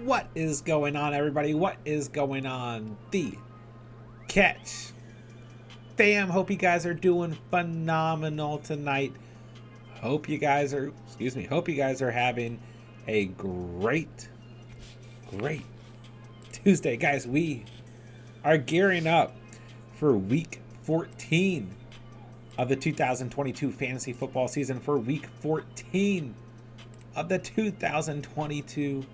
What is going on, everybody? What is going on? The Catch fam, hope you guys are doing phenomenal tonight. Hope you guys are having a great Tuesday. Guys, we are gearing up for week 14 of the 2022 fantasy football season, for week 14 of the 2022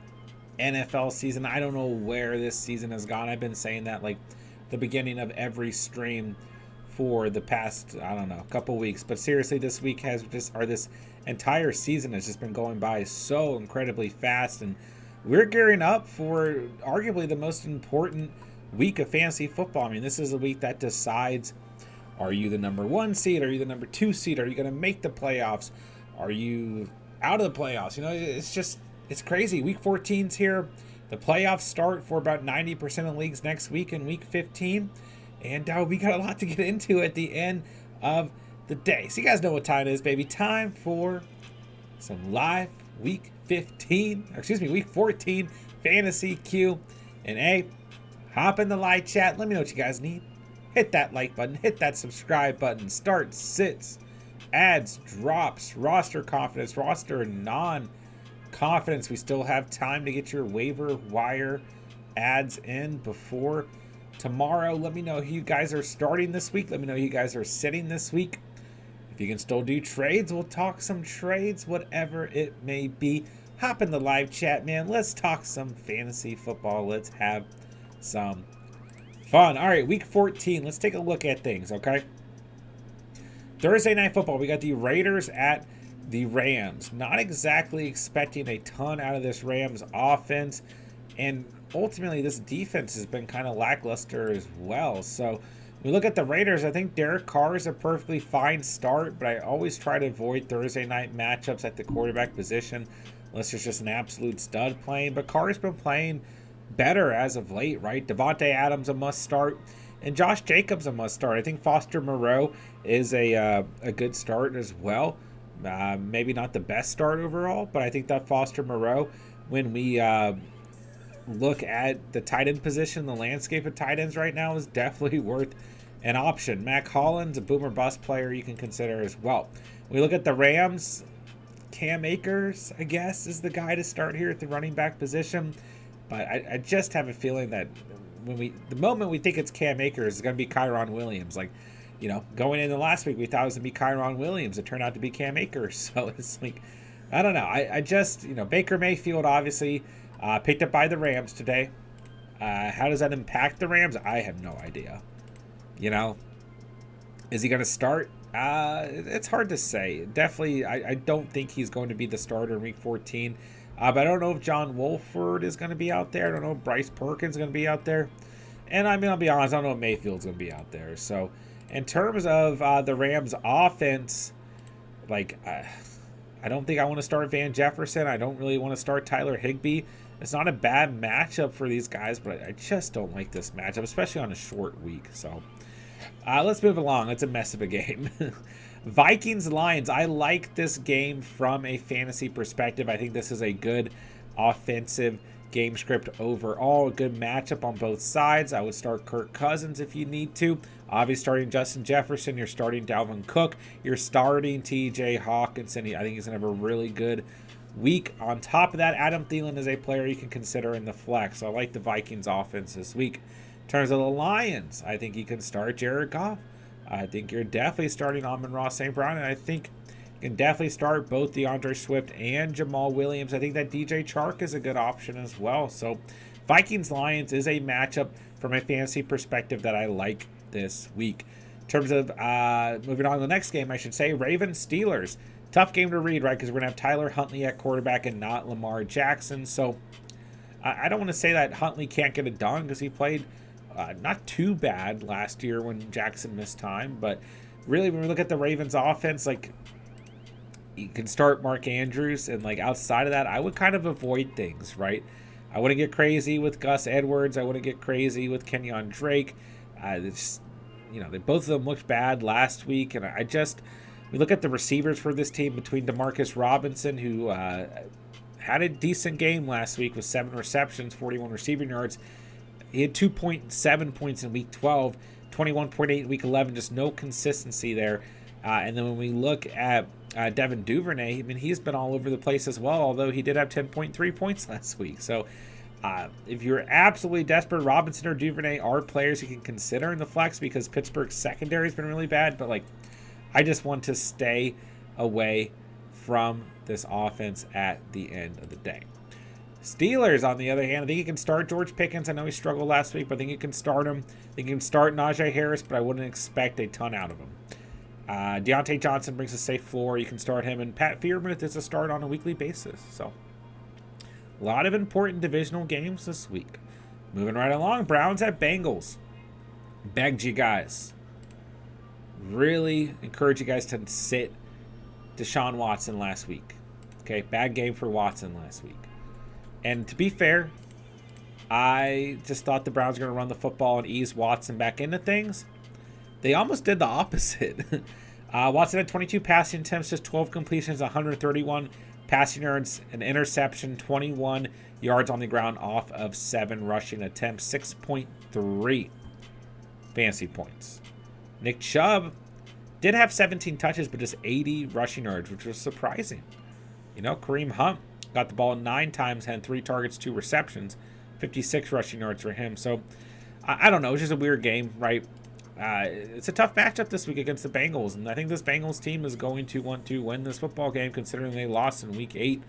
NFL season. I don't know where this season has gone. I've been saying that like the beginning of every stream for the past, I don't know, couple weeks. But seriously, this week this entire season has just been going by so incredibly fast. And we're gearing up for arguably the most important week of fantasy football. I mean, this is a week that decides, are you the number 1 seed? Are you the number 2 seed? Are you going to make the playoffs? Are you out of the playoffs? You know, it's crazy. Week 14's here. The playoffs start for about 90% of leagues next week in week 15. And we got a lot to get into at the end of the day. So you guys know what time it is, baby. Time for some live week 14 fantasy Q and A. Hop in the live chat. Let me know what you guys need. Hit that like button. Hit that subscribe button. Start, sits, ads, drops, roster confidence, roster non-confidence. We still have time to get your waiver wire ads in before tomorrow. Let me know who you guys are starting this week. Let me know who you guys are sitting this week. If you can still do trades, we'll talk some trades, whatever it may be. Hop in the live chat, man. Let's talk some fantasy football. Let's have some fun. All right, week 14. Let's take a look at things, okay? Thursday night football. We got the Raiders at the Rams. Not exactly expecting a ton out of this Rams offense. And ultimately, this defense has been kind of lackluster as well. So we look at the Raiders. I think Derek Carr is a perfectly fine start, but I always try to avoid Thursday night matchups at the quarterback position unless there's just an absolute stud playing. But Carr's been playing better as of late, right? Devontae Adams a must start, and Josh Jacobs a must start. I think Foster Moreau is a good start as well. Maybe not the best start overall, but I think that Foster Moreau, when we look at the tight end position, the landscape of tight ends right now, is definitely worth an option. Mac Hollins, a boomer bust player you can consider as well. We look at the Rams. Cam Akers, I guess, is the guy to start here at the running back position. But I just have a feeling that the moment we think it's Cam Akers, it's going to be Kyron Williams. Like, you know, going into last week, we thought it was going to be Kyron Williams. It turned out to be Cam Akers. So it's like, I don't know. I just, Baker Mayfield obviously picked up by the Rams today. How does that impact the Rams? I have no idea. Is he going to start? It's hard to say. Definitely, I don't think he's going to be the starter in week 14. But I don't know if John Wolford is going to be out there. I don't know if Bryce Perkins is going to be out there. And I mean, I'll be honest, I don't know if Mayfield's going to be out there. So in terms of the Rams offense, like, I don't think I want to start Van Jefferson. I don't really want to start Tyler Higbee. It's not a bad matchup for these guys, but I just don't like this matchup, especially on a short week. So let's move along. It's a mess of a game. Vikings-Lions. I like this game from a fantasy perspective. I think this is a good offensive game script overall. A good matchup on both sides. I would start Kirk Cousins if you need to. Obviously, starting Justin Jefferson. You're starting Dalvin Cook. You're starting TJ Hawkinson. I think he's going to have a really good week. On top of that, Adam Thielen is a player you can consider in the flex. So I like the Vikings offense this week. In terms of the Lions, I think you can start Jared Goff. I think you're definitely starting Amon-Ra St. Brown, and I think you can definitely start both DeAndre Swift and Jamal Williams. I think that DJ Chark is a good option as well. So Vikings-Lions is a matchup from a fantasy perspective that I like this week. In terms of moving on to the next game, I should say, Ravens-Steelers. Tough game to read, right, because we're going to have Tyler Huntley at quarterback and not Lamar Jackson. So I don't want to say that Huntley can't get it done because he played not too bad last year when Jackson missed time. But really, when we look at the Ravens offense, like, you can start Mark Andrews, and like outside of that, I would kind of avoid things, right? I wouldn't get crazy with Gus Edwards. I wouldn't get crazy with Kenyon Drake. It's both of them looked bad last week, and we look at the receivers for this team between Demarcus Robinson, who had a decent game last week with 7 receptions, 41 receiving yards. He had 2.7 points in week 12, 21.8 in week 11, just no consistency there. And then when we look at Devin Duvernay, I mean, he's been all over the place as well, although he did have 10.3 points last week. So if you're absolutely desperate, Robinson or Duvernay are players you can consider in the flex because Pittsburgh's secondary has been really bad. But, like, I just want to stay away from this offense at the end of the day. Steelers, on the other hand, I think you can start George Pickens. I know he struggled last week, but I think you can start him. I think you can start Najee Harris, but I wouldn't expect a ton out of him. Deontay Johnson brings a safe floor. You can start him, and Pat Freiermuth is a start on a weekly basis. So, a lot of important divisional games this week. Moving right along, Browns at Bengals. Begged you guys. Really encourage you guys to sit Deshaun Watson last week. Okay, bad game for Watson last week. And to be fair, I just thought the Browns were going to run the football and ease Watson back into things. They almost did the opposite. Watson had 22 passing attempts, just 12 completions, 131 passing yards, an interception, 21 yards on the ground off of 7 rushing attempts, 6.3 fantasy points. Nick Chubb did have 17 touches, but just 80 rushing yards, which was surprising. You know, Kareem Hunt got the ball 9 times, had 3 targets, 2 receptions, 56 rushing yards for him. So, I don't know. It's just a weird game, right? It's a tough matchup this week against the Bengals, and I think this Bengals team is going to want to win this football game considering they lost in Week 8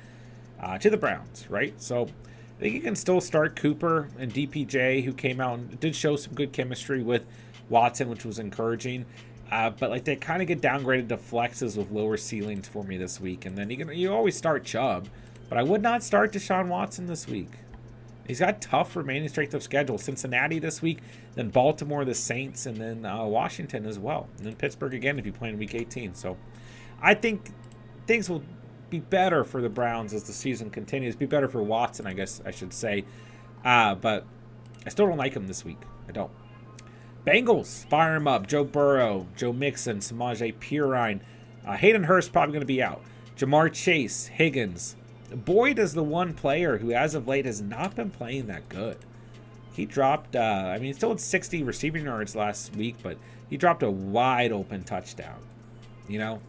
to the Browns, right? So, I think you can still start Cooper and DPJ, who came out and did show some good chemistry with Watson, which was encouraging. But like they kind of get downgraded to flexes with lower ceilings for me this week. And then you always start Chubb, but I would not start Deshaun Watson this week. He's got tough remaining strength of schedule. Cincinnati this week, then Baltimore, the Saints, and then Washington as well. And then Pittsburgh again if you play in Week 18. So I think things will be better for the Browns as the season continues. Be better for Watson, I guess I should say. But I still don't like him this week. I don't. Bengals, fire him up. Joe Burrow, Joe Mixon, Samaje Perine. Hayden Hurst probably going to be out. Jamar Chase, Higgins. Boyd is the one player who, as of late, has not been playing that good. He dropped, he still had 60 receiving yards last week, but he dropped a wide open touchdown. You know?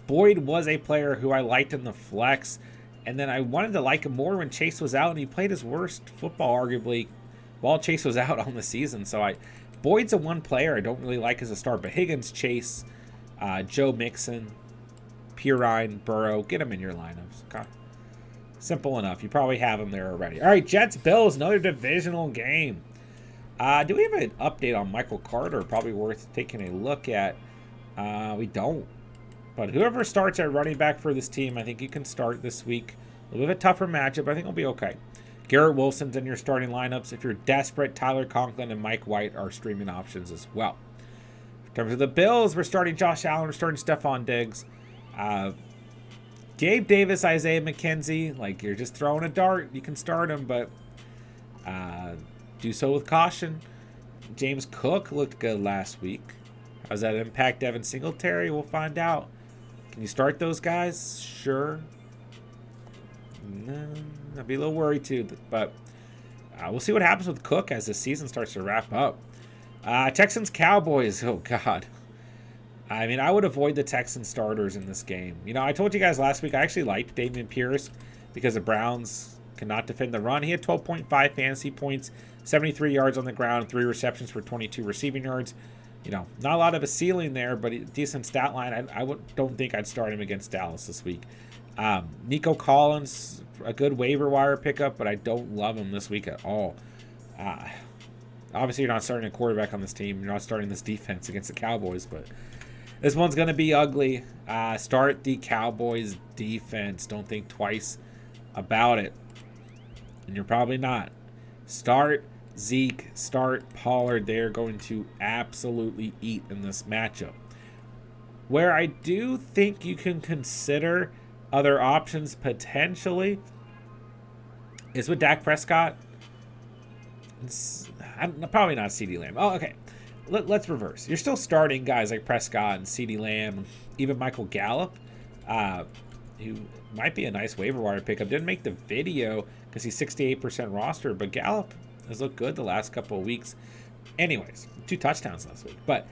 Boyd was a player who I liked in the flex, and then I wanted to like him more when Chase was out, and he played his worst football, arguably, while Chase was out on the season. So Boyd's a one player I don't really like as a start, but Higgins, Chase, Joe Mixon, Perine, Burrow, get them in your lineups. Okay. Simple enough. You probably have them there already. All right, Jets, Bills, another divisional game. Do we have an update on Michael Carter? Probably worth taking a look at. We don't. But whoever starts at running back for this team, I think you can start this week. A little bit of a tougher matchup, but I think it'll be okay. Garrett Wilson's in your starting lineups. If you're desperate, Tyler Conklin and Mike White are streaming options as well. In terms of the Bills, we're starting Josh Allen. We're starting Stephon Diggs. Gabe Davis, Isaiah McKenzie. Like, you're just throwing a dart. You can start him, but do so with caution. James Cook looked good last week. How does that impact Devin Singletary? We'll find out. Can you start those guys? Sure. No, I'd be a little worried too, but we'll see what happens with Cook as the season starts to wrap up. Texans, Cowboys. Oh, God. I mean, I would avoid the Texans starters in this game. You know, I told you guys last week I actually liked Dameon Pierce because the Browns cannot defend the run. He had 12.5 fantasy points, 73 yards on the ground, 3 receptions for 22 receiving yards. You know, not a lot of a ceiling there, but a decent stat line. Don't think I'd start him against Dallas this week. Nico Collins, a good waiver wire pickup, but I don't love him this week at all. Obviously, you're not starting a quarterback on this team. You're not starting this defense against the Cowboys, but this one's going to be ugly. Start the Cowboys defense. Don't think twice about it. And you're probably not. Start Zeke, start Pollard. They're going to absolutely eat in this matchup. Where I do think you can consider other options potentially is with Dak Prescott. Probably not CeeDee Lamb. Oh, okay. Let's reverse. You're still starting guys like Prescott and CeeDee Lamb, even Michael Gallup. who might be a nice waiver wire pickup. Didn't make the video because he's 68% roster, but Gallup has looked good the last couple of weeks. Anyways, 2 touchdowns last week. But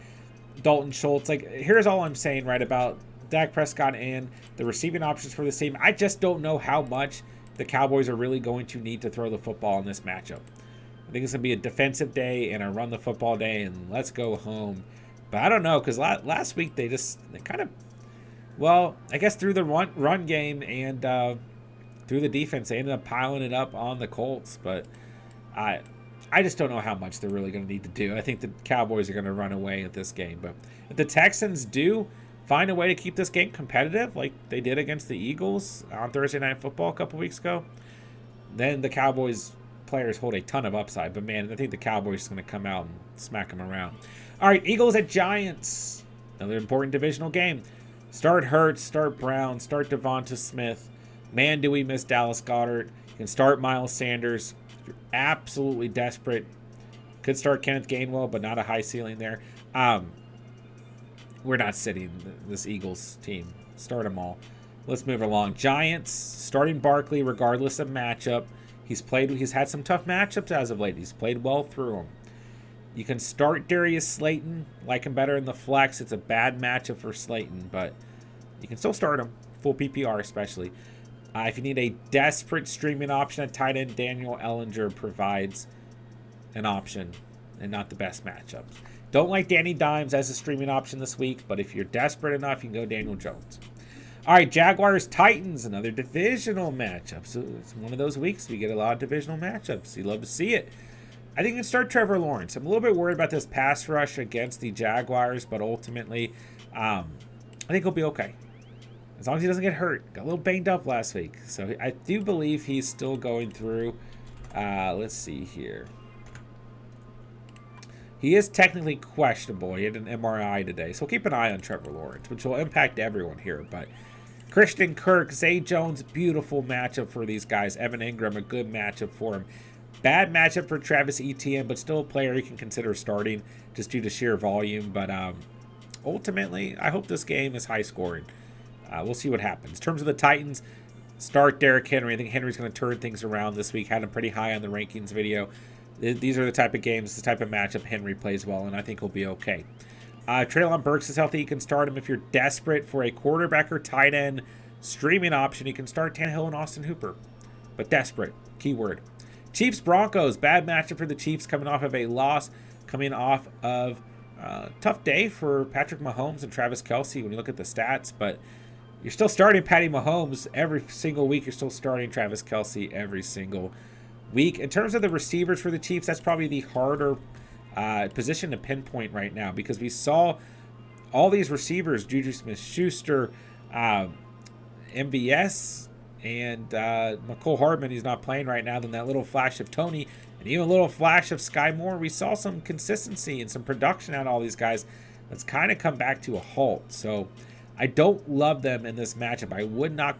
Dalton Schultz, like, here's all I'm saying, right, about Dak Prescott and the receiving options for this team. I just don't know how much the Cowboys are really going to need to throw the football in this matchup. I think it's going to be a defensive day and a run the football day and let's go home. But I don't know, because last week they kind of, well, I guess through the run game and through the defense, they ended up piling it up on the Colts. But I just don't know how much they're really going to need to do. I think the Cowboys are going to run away at this game. But if the Texans do find a way to keep this game competitive like they did against the Eagles on Thursday Night Football a couple weeks ago, then the Cowboys players hold a ton of upside. But, man, I think the Cowboys are going to come out and smack them around. All right, Eagles at Giants. Another important divisional game. Start Hurts, start Brown, start Devonta Smith. Man, do we miss Dallas Goedert. You can start Miles Sanders. If you're absolutely desperate, could start Kenneth Gainwell, but not a high ceiling there. We're not sitting this Eagles team. Start them all. Let's move along. Giants, starting Barkley regardless of matchup. He's had some tough matchups as of late. He's played well through them. You can start Darius Slayton. Like him better in the flex. It's a bad matchup for Slayton, but you can still start him. Full PPR especially. If you need a desperate streaming option at tight end, Daniel Ellinger provides an option and not the best matchups. Don't like Danny Dimes as a streaming option this week, but if you're desperate enough, you can go Daniel Jones. All right, Jaguars-Titans, another divisional matchup. So it's one of those weeks we get a lot of divisional matchups. You love to see it. I think you can start Trevor Lawrence. I'm a little bit worried about this pass rush against the Jaguars, but ultimately, I think he'll be okay. As long as he doesn't get hurt. Got a little banged up last week. So I do believe he's still going through. Let's see here. He is technically questionable. He had an MRI today. So keep an eye on Trevor Lawrence, which will impact everyone here. But Christian Kirk, Zay Jones, beautiful matchup for these guys. Evan Ingram, a good matchup for him. Bad matchup for Travis Etienne, but still a player you can consider starting just due to sheer volume. But ultimately, I hope this game is high scoring. We'll see what happens. In terms of the Titans, start Derrick Henry. I think Henry's going to turn things around this week. Had him pretty high on the rankings video. These are the type of games, the type of matchup Henry plays well, and I think he'll be okay. Treylon Burks is healthy. You can start him if you're desperate for a quarterback or tight end streaming option. You can start Tannehill and Austin Hooper, but desperate, keyword. Chiefs-Broncos, bad matchup for the Chiefs coming off of a loss, coming off of a tough day for Patrick Mahomes and Travis Kelce when you look at the stats, but you're still starting Patty Mahomes every single week. You're still starting Travis Kelce every single week. In terms of the receivers for the Chiefs, that's probably the harder position to pinpoint right now because we saw all these receivers, Juju Smith-Schuster, MVS, and McCole Hardman, he's not playing right now, then that little flash of Tony, and even a little flash of Sky Moore. We saw some consistency and some production out of all these guys. That's kind of come back to a halt. So I don't love them in this matchup. I would not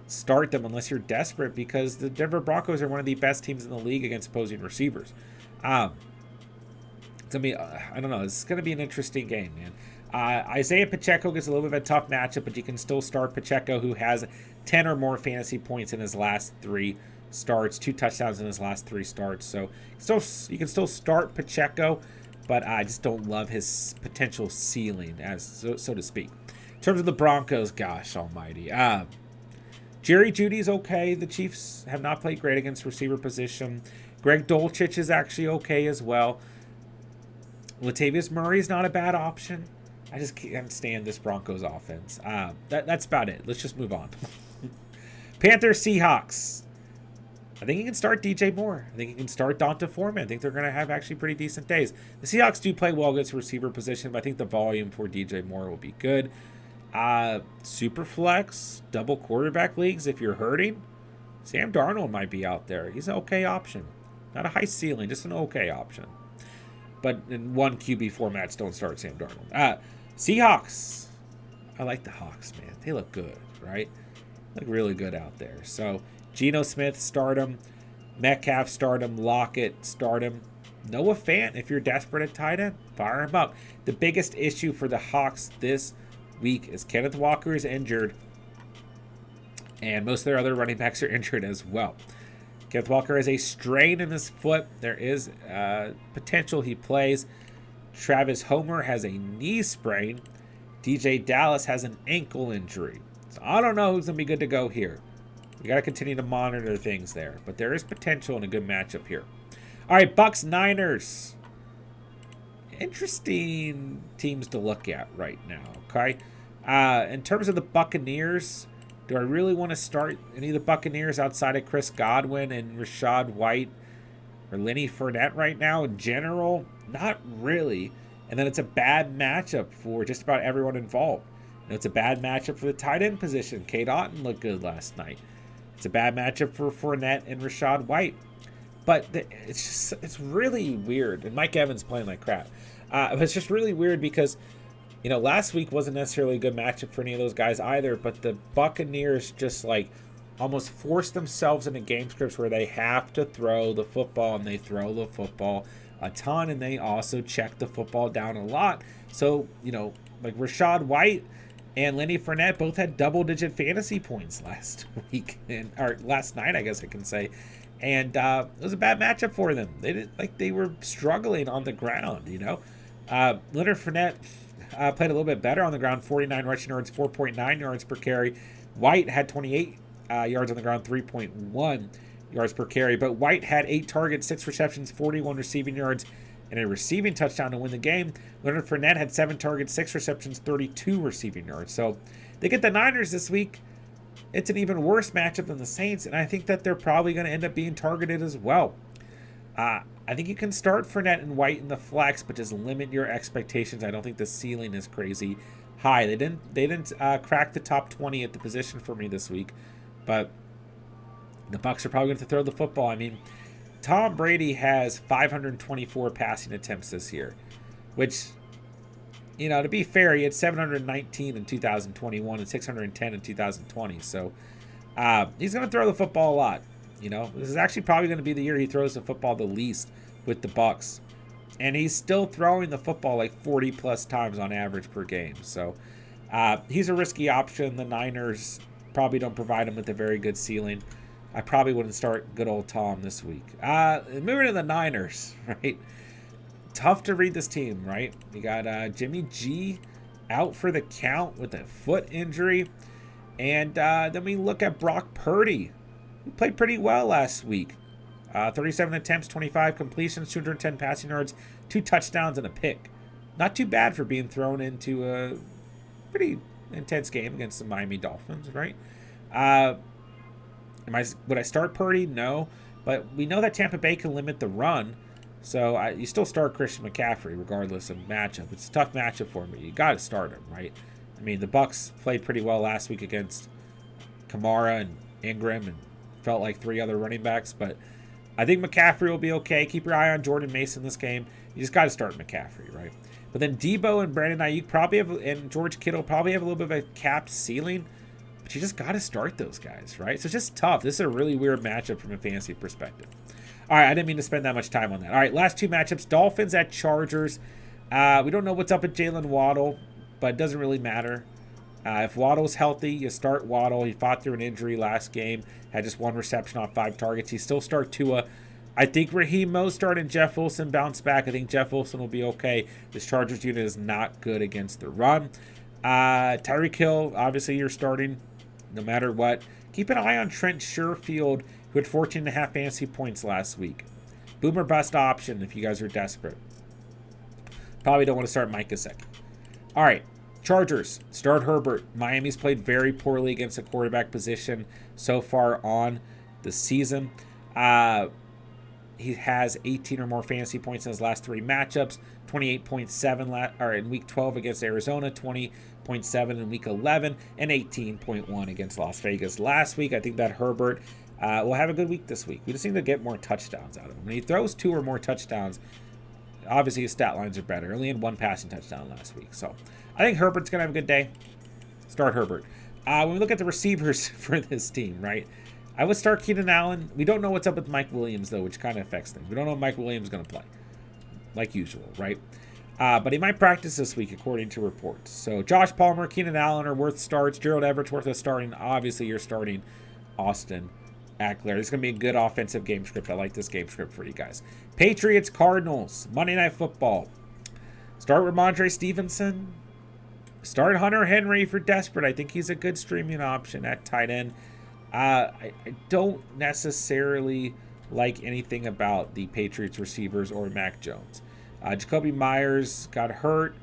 start them unless you're desperate because the Denver Broncos are one of the best teams in the league against opposing receivers. It's going to be, I don't know, it's going to be an interesting game, man. Isaiah Pacheco gets a little bit of a tough matchup, but you can still start Pacheco, who has 10 or more fantasy points in his last 3 starts, 2 touchdowns in his last 3 starts. So you can still start Pacheco, but I just don't love his potential ceiling, so to speak. In terms of the Broncos, gosh almighty. Jerry Jeudy's okay. The Chiefs have not played great against receiver position. Greg Dulcich is actually okay as well. Latavius Murray is not a bad option. I just can't stand this Broncos offense. That's about it. Let's just move on. Panthers, Seahawks. I think you can start DJ Moore. I think you can start Donta Foreman. I think they're going to have actually pretty decent days. The Seahawks do play well against receiver position, but I think the volume for DJ Moore will be good. Super flex, double quarterback leagues. If you're hurting, Sam Darnold might be out there. He's an okay option. Not a high ceiling, just an okay option. But in 1 QB formats, don't start Sam Darnold. Seahawks. I like the Hawks, man. They look good, right? Look really good out there. So, Geno Smith, start him. Metcalf, start him. Lockett, start him. Noah Fant, if you're desperate at tight end, fire him up. The biggest issue for the Hawks this week is Kenneth Walker is injured. And most of their other running backs are injured as well. Kenneth Walker has a strain in his foot. There is potential he plays. Travis Homer has a knee sprain. DJ Dallas has an ankle injury. So I don't know who's going to be good to go here. We got to continue to monitor things there. But there is potential in a good matchup here. All right, Bucks Niners. Interesting teams to look at right now, okay? In terms of the Buccaneers, do I really want to start any of the Buccaneers outside of Chris Godwin and Rachaad White or Lenny Fournette right now in general? Not really. And then it's a bad matchup for just about everyone involved. You know, it's a bad matchup for the tight end position. Cade Otton looked good last night. It's a bad matchup for Fournette and Rachaad White. But it's really weird. And Mike Evans playing like crap. It's just really weird because, you know, last week wasn't necessarily a good matchup for any of those guys either. But the Buccaneers just like almost force themselves into game scripts where they have to throw the football, and they throw the football a ton, and they also check the football down a lot. So, you know, like Rachaad White and Lenny Fournette both had double-digit fantasy points last week, or last night, I guess I can say. And it was a bad matchup for them. They were struggling on the ground, you know. Leonard Fournette played a little bit better on the ground, 49 rushing yards, 4.9 yards per carry. White had 28 yards on the ground, 3.1 yards per carry. But White had 8 targets, 6 receptions, 41 receiving yards, and a receiving touchdown to win the game. Leonard Fournette had 7 targets, 6 receptions, 32 receiving yards. So they get the Niners this week. It's an even worse matchup than the Saints, and I think that they're probably going to end up being targeted as well. I think you can start Fournette and White in the flex, but just limit your expectations. I don't think the ceiling is crazy high. They didn't crack the top 20 at the position for me this week, but the Bucs are probably going to throw the football. I mean, Tom Brady has 524 passing attempts this year, which, you know, to be fair, he had 719 in 2021 and 610 in 2020. So he's going to throw the football a lot. You know, this is actually probably going to be the year he throws the football the least with the Bucs. And he's still throwing the football like 40 plus times on average per game. So he's a risky option. The Niners probably don't provide him with a very good ceiling. I probably wouldn't start good old Tom this week. Moving to the Niners, right? Tough to read this team, right? You got Jimmy G out for the count with a foot injury. And then we look at Brock Purdy, who played pretty well last week. 37 attempts, 25 completions, 210 passing yards, 2 touchdowns, and a pick. Not too bad for being thrown into a pretty intense game against the Miami Dolphins, right? Would I start Purdy? No. But we know that Tampa Bay can limit the run. So you still start Christian McCaffrey regardless of matchup. It's a tough matchup for him, but you got to start him, right? I mean, the Bucs played pretty well last week against Kamara and Ingram and felt like 3 other running backs. But I think McCaffrey will be okay. Keep your eye on Jordan Mason this game. You just got to start McCaffrey, right? But then Debo and Brandon Ayuk probably have, and George Kittle probably have a little bit of a capped ceiling. But you just got to start those guys, right? So it's just tough. This is a really weird matchup from a fantasy perspective. All right, I didn't mean to spend that much time on that. All right, last 2 matchups. Dolphins at Chargers. We don't know what's up with Jalen Waddle, but it doesn't really matter. If Waddle's healthy, you start Waddle. He fought through an injury last game, had just 1 reception on 5 targets. You still start Tua. I think Raheem Mostert and Jeff Wilson bounce back. I think Jeff Wilson will be okay. This Chargers unit is not good against the run. Tyreek Hill, obviously you're starting no matter what. Keep an eye on Trent Sherfield, who had 14.5 fantasy points last week. Boomer bust option if you guys are desperate. Probably don't want to start Mike Gesicki. All right, Chargers, start Herbert. Miami's played very poorly against the quarterback position so far on the season. He has 18 or more fantasy points in his last 3 matchups. 28.7 in Week 12 against Arizona, 20.7 in Week 11, and 18.1 against Las Vegas last week. I think that Herbert will have a good week this week. We just need to get more touchdowns out of him. When he throws 2 or more touchdowns, obviously his stat lines are better. Only had 1 passing touchdown last week. So I think Herbert's going to have a good day. Start Herbert. When we look at the receivers for this team, right? I would start Keenan Allen. We don't know what's up with Mike Williams, though, which kind of affects things. We don't know if Mike Williams is going to play, like usual, right? But he might practice this week, according to reports. So Josh Palmer, Keenan Allen are worth starts. Gerald Everett's worth a starting. Obviously, you're starting Austin Eckler. This is going to be a good offensive game script. I like this game script for you guys. Patriots, Cardinals, Monday Night Football. Start Ramondre Stevenson. Start Hunter Henry for desperate. I think he's a good streaming option at tight end. I don't necessarily like anything about the Patriots receivers or Mac Jones. Jacoby Myers got hurt.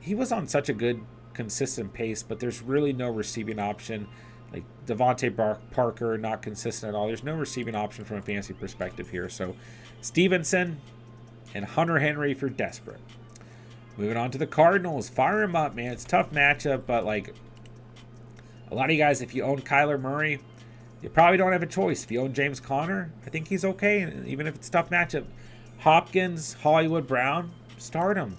He was on such a good, consistent pace, but there's really no receiving option. Like Devontae Parker, not consistent at all. There's no receiving option from a fantasy perspective here. So Stevenson and Hunter Henry for desperate. Moving on to the Cardinals. Fire him up, man. It's a tough matchup, but like a lot of you guys, if you own Kyler Murray, you probably don't have a choice. If you own James Conner, I think he's okay, even if it's a tough matchup. Hopkins, Hollywood Brown, start him.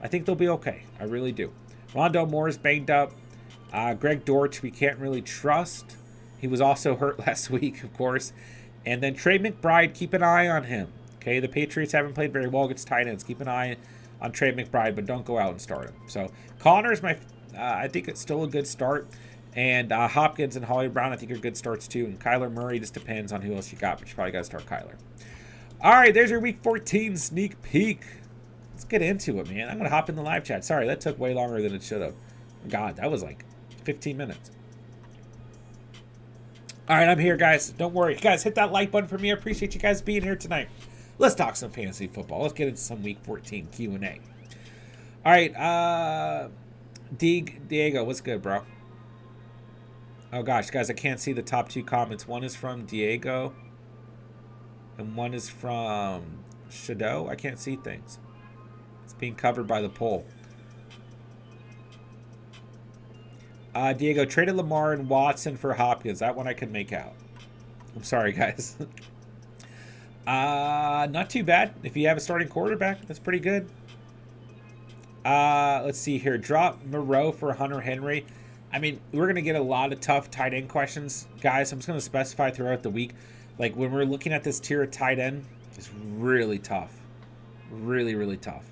I think they'll be okay. I really do. Rondo Moore's banged up. Greg Dortch, we can't really trust. He was also hurt last week, of course. And then Trey McBride, keep an eye on him. Okay, the Patriots haven't played very well against tight ends. Keep an eye on Trey McBride, but don't go out and start him. So Connor's I think it's still a good start. And Hopkins and Hollywood Brown, I think, are good starts too. And Kyler Murray just depends on who else you got, but you probably got to start Kyler. All right, there's your Week 14 sneak peek. Let's get into it, man. I'm going to hop in the live chat. Sorry, that took way longer than it should have. God, that was like 15 minutes. All right, I'm here, guys. Don't worry. Guys, hit that like button for me. I appreciate you guys being here tonight. Let's talk some fantasy football. Let's get into some Week 14 Q&A. All right, Diego, what's good, bro? Oh, gosh, guys, I can't see the top two comments. One is from Diego, and one is from Shadow. I can't see things. It's being covered by the poll. Diego traded Lamar and Watson for Hopkins. That one I can make out. I'm sorry, guys. Not too bad. If you have a starting quarterback, that's pretty good. Let's see here. Drop Moreau for Hunter Henry. I mean, we're going to get a lot of tough tight end questions, guys. I'm just going to specify throughout the week. Like, when we're looking at this tier of tight end, it's really tough. Really, really tough.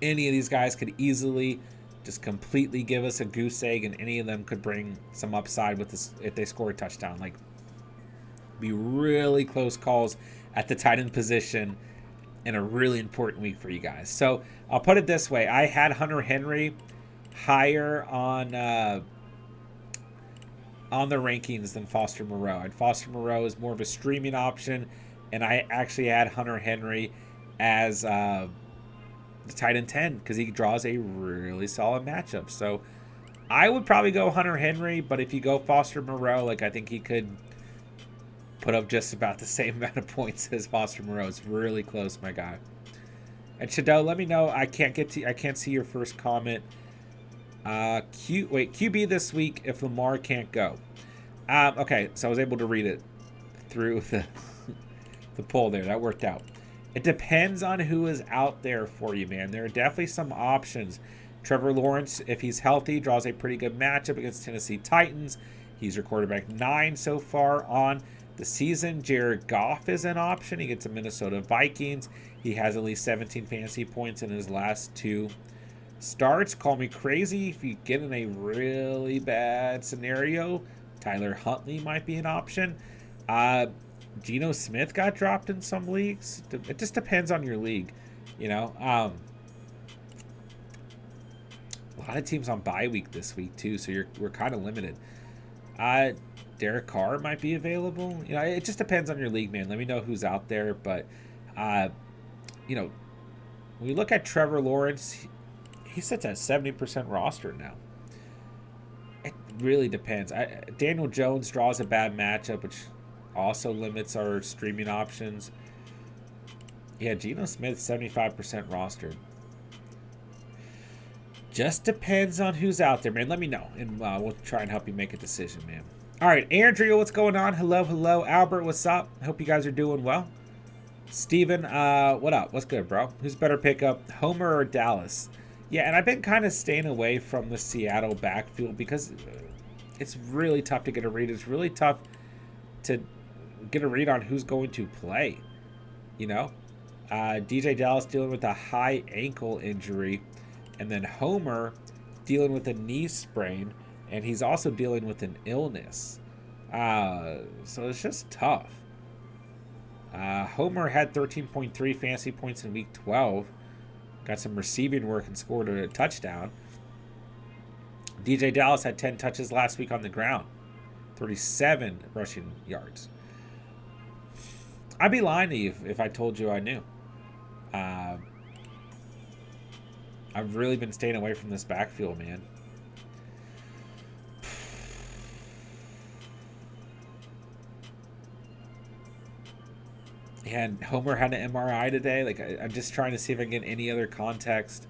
Any of these guys could easily just completely give us a goose egg, and any of them could bring some upside with this if they score a touchdown. Like, be really close calls at the tight end position in a really important week for you guys. So I'll put it this way. I had Hunter Henry higher on the rankings than Foster Moreau. And Foster Moreau is more of a streaming option, and I actually had Hunter Henry as the tight end 10 because he draws a really solid matchup. So I would probably go Hunter Henry, but if you go Foster Moreau, like, I think he could put up just about the same amount of points as Foster Moreau. It's really close, my guy. And Shadow, let me know. I can't see your first comment. QB this week if Lamar can't go. Okay, so I was able to read it through the poll there. That worked out. It depends on who is out there for you, man. There are definitely some options. Trevor Lawrence, if he's healthy, draws a pretty good matchup against Tennessee Titans. He's your quarterback 9 so far on the season. Jared Goff is an option. He gets the Minnesota Vikings. He has at least 17 fantasy points in his last 2 starts. Call me crazy if you get in a really bad scenario. Tyler Huntley might be an option. Geno Smith got dropped in some leagues. It just depends on your league, you know. A lot of teams on bye week this week too, so we're kind of limited. Derek Carr might be available. You know, it just depends on your league, man. Let me know who's out there. But you know, when we look at Trevor Lawrence, he sits at 70% roster now. It really depends. Daniel Jones draws a bad matchup, which also limits our streaming options. Yeah, Geno Smith 75% rostered. Just depends on who's out there, man. Let me know, and we'll try and help you make a decision, man. All right, Andrea, what's going on? Hello. Albert, what's up? Hope you guys are doing well. Steven, what up? What's good, bro? Who's better pickup, Homer or Dallas? Yeah, and I've been kind of staying away from the Seattle backfield because it's really tough to get a read. It's really tough to get a read on who's going to play, you know? DJ Dallas dealing with a high ankle injury. And then Homer dealing with a knee sprain. And he's also dealing with an illness. So it's just tough. Homer had 13.3 fantasy points in week 12. Got some receiving work and scored a touchdown. DJ Dallas had 10 touches last week on the ground. 37 rushing yards. I'd be lying to you if I told you I knew. I've really been staying away from this backfield, man. And Homer had an MRI today. Like, I'm just trying to see if I can get any other context.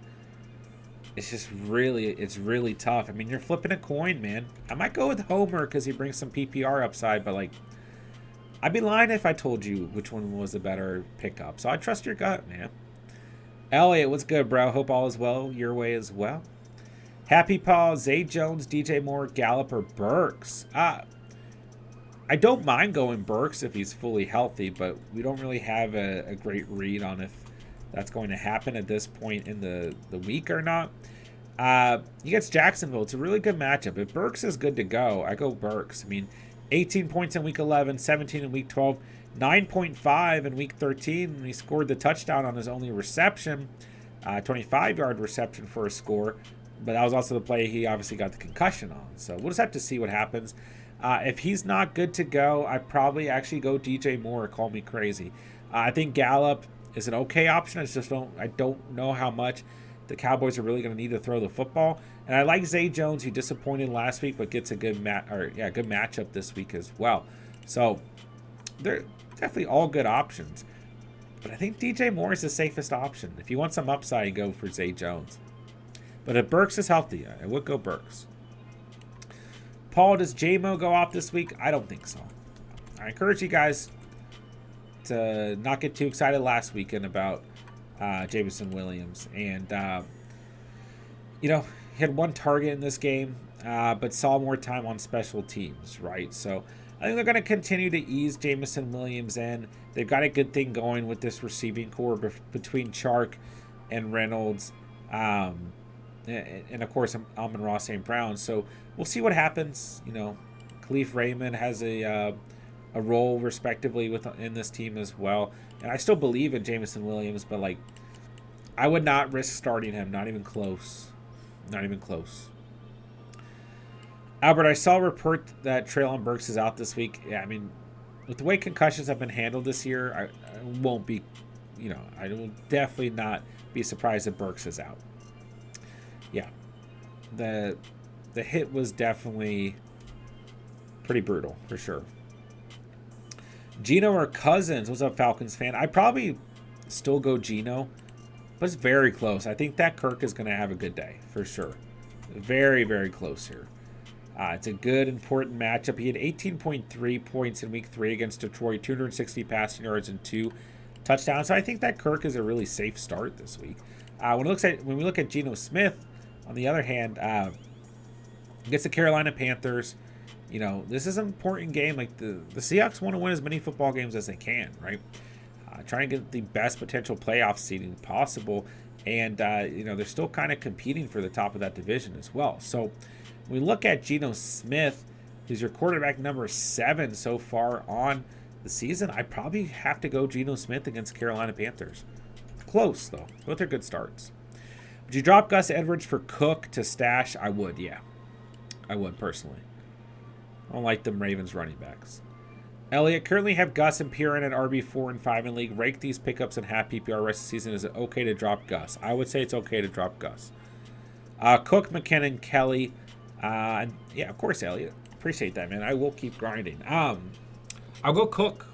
It's just it's really tough. I mean, you're flipping a coin, man. I might go with Homer because he brings some PPR upside, but like, I'd be lying if I told you which one was the better pickup. So I trust your gut, man. Elliot, what's good, bro? Hope all is well your way as well. Happy Paul, Zay Jones, DJ Moore, Gallup, or Burks. I don't mind going Burks if he's fully healthy, but we don't really have a great read on if that's going to happen at this point in the week or not. He gets Jacksonville. It's a really good matchup. If Burks is good to go, I go Burks. I mean, 18 points in week 11, 17 in week 12, 9.5 in week 13. And he scored the touchdown on his only reception, 25-yard reception for a score. But that was also the play he obviously got the concussion on. So we'll just have to see what happens. If he's not good to go, I'd probably actually go DJ Moore. Call me crazy. I think Gallup is an okay option. I don't know how much the Cowboys are really going to need to throw the football. And I like Zay Jones, who disappointed last week, but gets a good matchup this week as well. So they're definitely all good options. But I think DJ Moore is the safest option. If you want some upside, you go for Zay Jones. But if Burks is healthy, I would go Burks. Paul, does J-Mo go off this week? I don't think so. I encourage you guys to not get too excited last weekend about Jameson Williams. And, he had one target in this game, but saw more time on special teams, right? So I think they're going to continue to ease Jameson Williams in. They've got a good thing going with this receiving core between Chark and Reynolds. And of course, Amon-Ra St. Brown. So we'll see what happens. Khalif Raymond has a role respectively in this team as well. And I still believe in Jameson Williams, but like, I would not risk starting him. Not even close. Not even close. Albert, I saw a report that Treylon Burks is out this week. Yeah, I mean, with the way concussions have been handled this year, I won't be, I will definitely not be surprised if Burks is out. Yeah, the hit was definitely pretty brutal for sure. Geno or Cousins? What's up, Falcons fan? I probably still go Geno, but it's very close. I think that Kirk is going to have a good day for sure. Very, very close here. It's a good, important matchup. He had 18.3 points in week 3 against Detroit, 260 passing yards and 2 touchdowns. So I think that Kirk is a really safe start this week. When we look at Geno Smith, on the other hand, against the Carolina Panthers, this is an important game. Like the Seahawks want to win as many football games as they can, right? Try and get the best potential playoff seeding possible. And, they're still kind of competing for the top of that division as well. So when we look at Geno Smith, who's your quarterback number 7 so far on the season, I probably have to go Geno Smith against Carolina Panthers. Close, though. Both are good starts. Would you drop Gus Edwards for Cook to stash? I would, yeah. I would, personally. I don't like them Ravens running backs. Elliot, currently have Gus and Piran at RB4 and 5 in league. Rake these pickups in half PPR rest of the season. Is it okay to drop Gus? I would say it's okay to drop Gus. Cook, McKinnon, Kelly. Yeah, of course, Elliot. Appreciate that, man. I will keep grinding. I'll go Cook.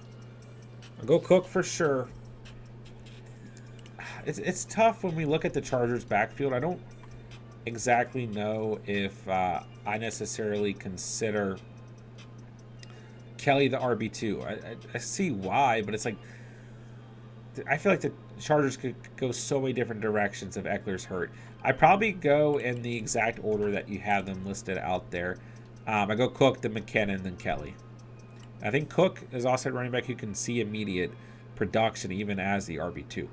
I'll go Cook for sure. It's tough when we look at the Chargers backfield. I don't exactly know if I necessarily consider Kelly the RB2. I see why, but it's like, I feel like the Chargers could go so many different directions if Eckler's hurt. I probably go in the exact order that you have them listed out there. I go Cook, then McKinnon, then Kelly. I think Cook is also a running back who can see immediate production even as the RB2.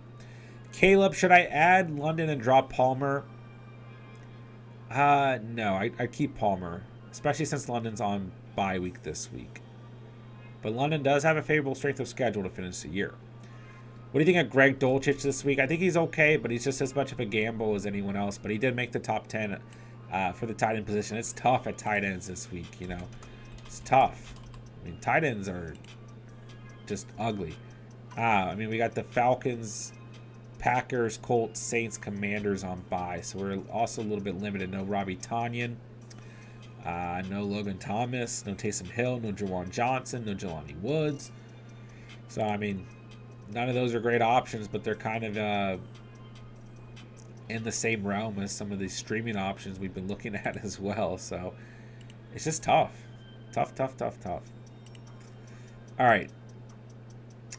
Caleb, should I add London and drop Palmer? No, I'd keep Palmer, especially since London's on bye week this week. But London does have a favorable strength of schedule to finish the year. What do you think of Greg Dulcich this week? I think he's okay, but he's just as much of a gamble as anyone else. But he did make the top 10 for the tight end position. It's tough at tight ends this week, you know. It's tough. I mean, tight ends are just ugly. I mean, we got the Falcons, Packers, Colts, Saints, Commanders on bye. So we're also a little bit limited. No Robbie Tonyan. No Logan Thomas. No Taysom Hill. No Jawan Johnson. No Jelani Woods. So, I mean, none of those are great options, but they're kind of in the same realm as some of these streaming options we've been looking at as well. So it's just tough. Tough. All right.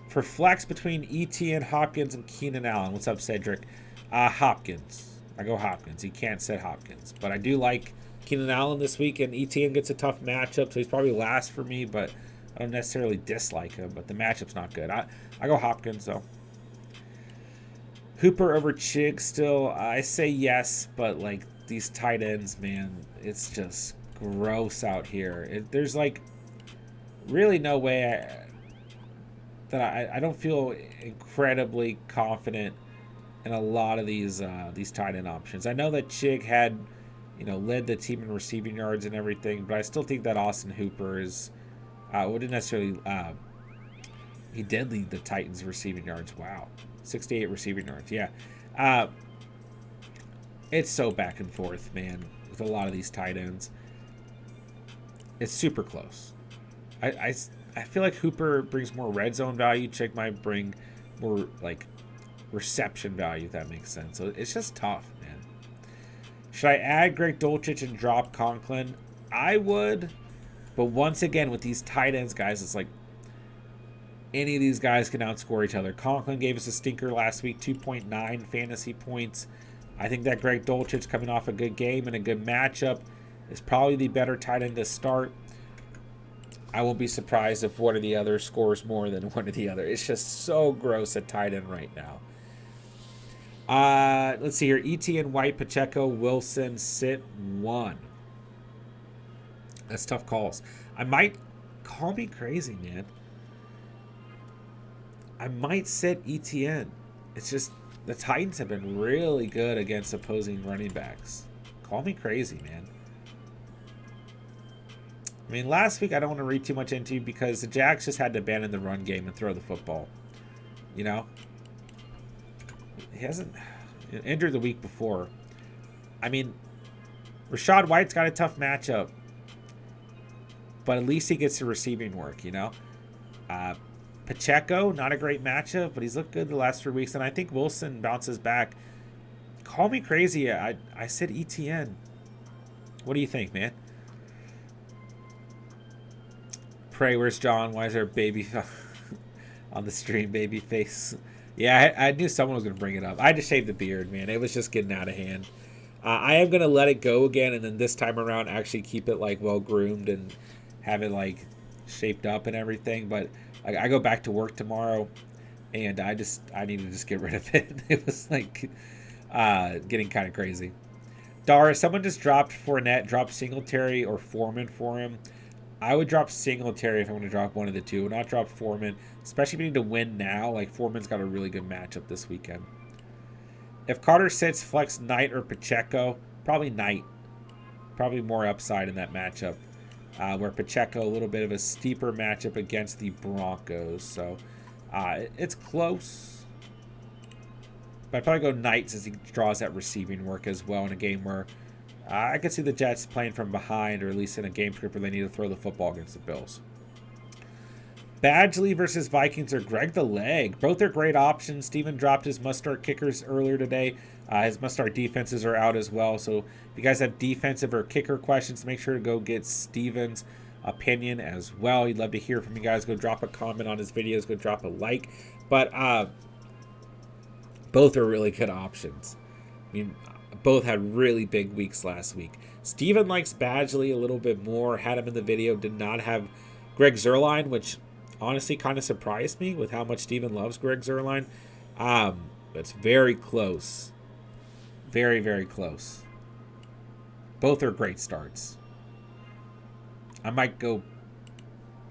For flex between ETN, Hopkins, and Keenan Allen. What's up, Cedric? Hopkins. I go Hopkins. You can't set Hopkins. But I do like Keenan Allen this week, and ETN gets a tough matchup, so he's probably last for me, but I don't necessarily dislike him, but the matchup's not good. I go Hopkins, though. Hooper over Chig still. I say yes, but, like, these tight ends, man, it's just gross out here. There's, like, really no way I don't feel incredibly confident in a lot of these tight end options. I know that Chig had, you know, led the team in receiving yards and everything, but I still think that Austin Hooper is wouldn't necessarily he did lead the Titans receiving yards. Wow. 68 receiving yards. Yeah. It's so back and forth, man, with a lot of these tight ends. It's super close. I feel like Hooper brings more red zone value. Chig might bring more, like, reception value, if that makes sense. So it's just tough, man. Should I add Greg Dulcich and drop Conklin? I would. But once again, with these tight ends, guys, it's like any of these guys can outscore each other. Conklin gave us a stinker last week, 2.9 fantasy points. I think that Greg Dulcich, coming off a good game and a good matchup, is probably the better tight end to start. I won't be surprised if one of the others scores more than one of the other. It's just so gross at tight end right now. Let's see here. ETN, White, Pacheco, Wilson, sit 1. That's tough calls. Call me crazy, man. I might sit ETN. It's just the Titans have been really good against opposing running backs. Call me crazy, man. I mean, last week I don't want to read too much into because the Jags just had to abandon the run game and throw the football. You know? He hasn't injured the week before. I mean, Rachaad White's got a tough matchup. But at least he gets the receiving work, you know? Pacheco, not a great matchup, but he's looked good the last 3 weeks. And I think Wilson bounces back. Call me crazy. I said ETN. What do you think, man? Pray, where's John? Why is there a baby on the stream, baby face? Yeah, I knew someone was going to bring it up. I just shaved the beard, man. It was just getting out of hand. I am going to let it go again, and then this time around actually keep it, like, well-groomed and have it, like, shaped up and everything. But I go back to work tomorrow, and I need to just get rid of it. It was, like, getting kind of crazy. Dara, someone just dropped Fournette, dropped Singletary or Foreman for him. I would drop Singletary if I want to drop one of the two. I would not drop Foreman, especially if you need to win now. Like, Foreman's got a really good matchup this weekend. If Carter sits, flex Knight or Pacheco, probably Knight. Probably more upside in that matchup. Where Pacheco, a little bit of a steeper matchup against the Broncos. So, it's close. But I'd probably go Knight since he draws that receiving work as well in a game where I could see the Jets playing from behind, or at least in a game script where they need to throw the football against the Bills. Badgley versus Vikings or Greg the Leg. Both are great options. Steven dropped his must-start kickers earlier today. His must-start defenses are out as well. So if you guys have defensive or kicker questions, make sure to go get Steven's opinion as well. He'd love to hear from you guys. Go drop a comment on his videos. Go drop a like. But both are really good options. I mean, both had really big weeks last week. Steven likes Badgley a little bit more. Had him in the video. Did not have Greg Zuerlein, which honestly kind of surprised me with how much Steven loves Greg Zuerlein. It's very close. Very, very close. Both are great starts. I might go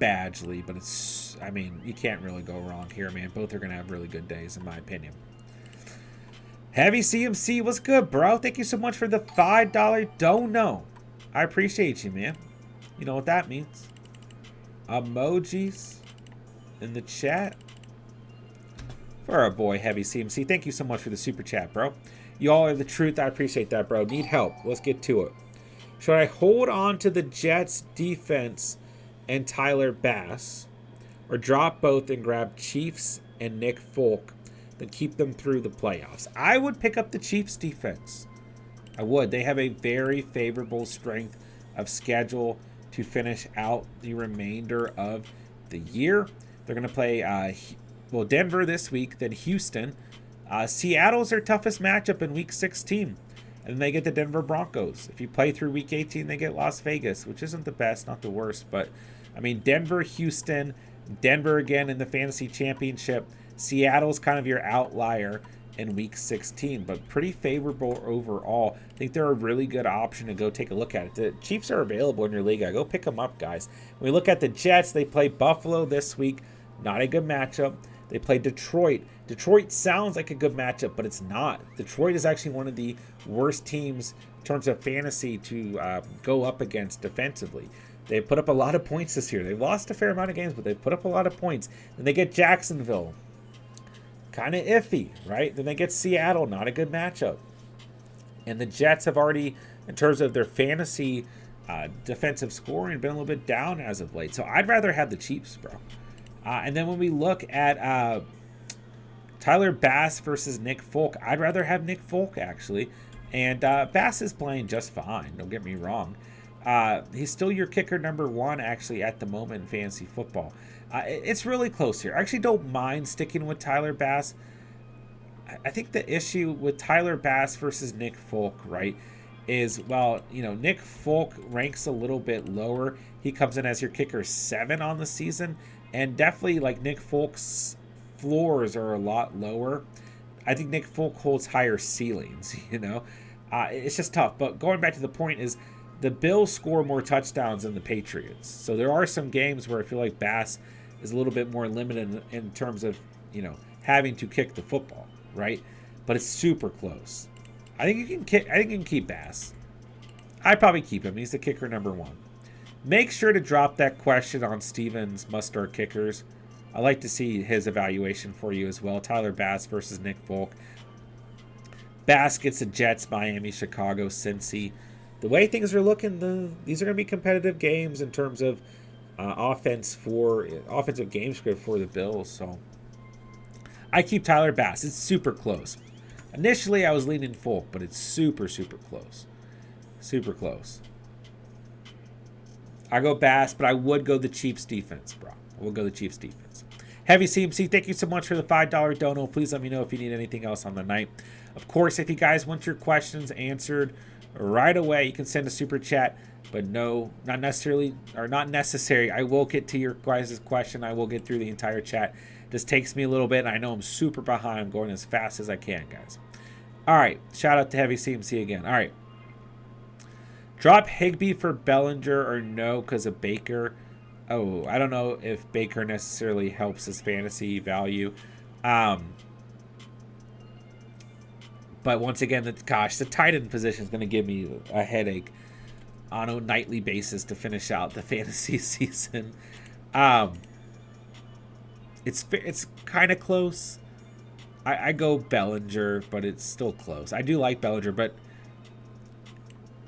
Badgley, but it's, I mean, you can't really go wrong here, man. Both are going to have really good days, in my opinion. Heavy CMC, what's good, bro? Thank you so much for the $5 dono. I appreciate you, man. You know what that means. Emojis in the chat. For our boy, Heavy CMC. Thank you so much for the super chat, bro. You all are the truth. I appreciate that, bro. Need help. Let's get to it. Should I hold on to the Jets defense and Tyler Bass, or drop both and grab Chiefs and Nick Folk, then keep them through the playoffs? I would pick up the Chiefs defense. I would. They have a very favorable strength of schedule to finish out the remainder of the year. They're going to play, Denver this week, then Houston. Seattle's their toughest matchup in Week 16. And then they get the Denver Broncos. If you play through Week 18, they get Las Vegas, which isn't the best, not the worst. But, I mean, Denver, Houston, Denver again in the Fantasy Championship. Seattle's kind of your outlier in Week 16, but pretty favorable overall. I think they're a really good option to go take a look at it. The Chiefs are available in your league. Go pick them up, guys. When we look at the Jets, they play Buffalo this week. Not a good matchup. They play Detroit. Detroit sounds like a good matchup, but it's not. Detroit is actually one of the worst teams in terms of fantasy to go up against defensively. They put up a lot of points this year. They've lost a fair amount of games, but they put up a lot of points. Then they get Jacksonville. Kind of iffy, right? Then they get Seattle. Not a good matchup. And the Jets have already, in terms of their fantasy defensive scoring, been a little bit down as of late. So I'd rather have the Chiefs, bro. And then when we look at Tyler Bass versus Nick Folk, I'd rather have Nick Folk, actually. And Bass is playing just fine, don't get me wrong. He's still your kicker number one, actually, at the moment in fantasy football. It's really close here. I actually don't mind sticking with Tyler Bass. I think the issue with Tyler Bass versus Nick Folk, right, is, well, you know, Nick Folk ranks a little bit lower. He comes in as your kicker 7 on the season. And definitely, like, Nick Folk's floors are a lot lower. I think Nick Folk holds higher ceilings, you know. It's just tough. But going back to the point is, the Bills score more touchdowns than the Patriots. So there are some games where I feel like Bass is a little bit more limited in terms of, you know, having to kick the football, right? But it's super close. I think you can keep Bass. I'd probably keep him. He's the kicker number one. Make sure to drop that question on Steven's must-start kickers. I'd like to see his evaluation for you as well. Tyler Bass versus Nick Folk. Bass gets the Jets, Miami, Chicago, Cincy. The way things are looking, these are going to be competitive games in terms of offensive game script for the Bills. So I keep Tyler Bass. It's super close. Initially, I was leaning Folk, but it's super, super close. Super close. I go Bass, but I would go the Chiefs defense, bro. I will go the Chiefs defense. Heavy CMC, thank you so much for the $5 dono. Please let me know if you need anything else on the night. Of course, if you guys want your questions answered right away, you can send a super chat, but no, not necessarily, or not necessary. I will get to your guys' question. I will get through the entire chat. This takes me a little bit, and I know I'm super behind. I'm going as fast as I can, guys. All right, shout out to Heavy CMC again. All right. Drop Higbee for Bellinger or no because of Baker. Oh, I don't know if Baker necessarily helps his fantasy value. But once again, the tight end position is going to give me a headache on a nightly basis to finish out the fantasy season. It's kind of close. I go Bellinger, but it's still close. I do like Bellinger, but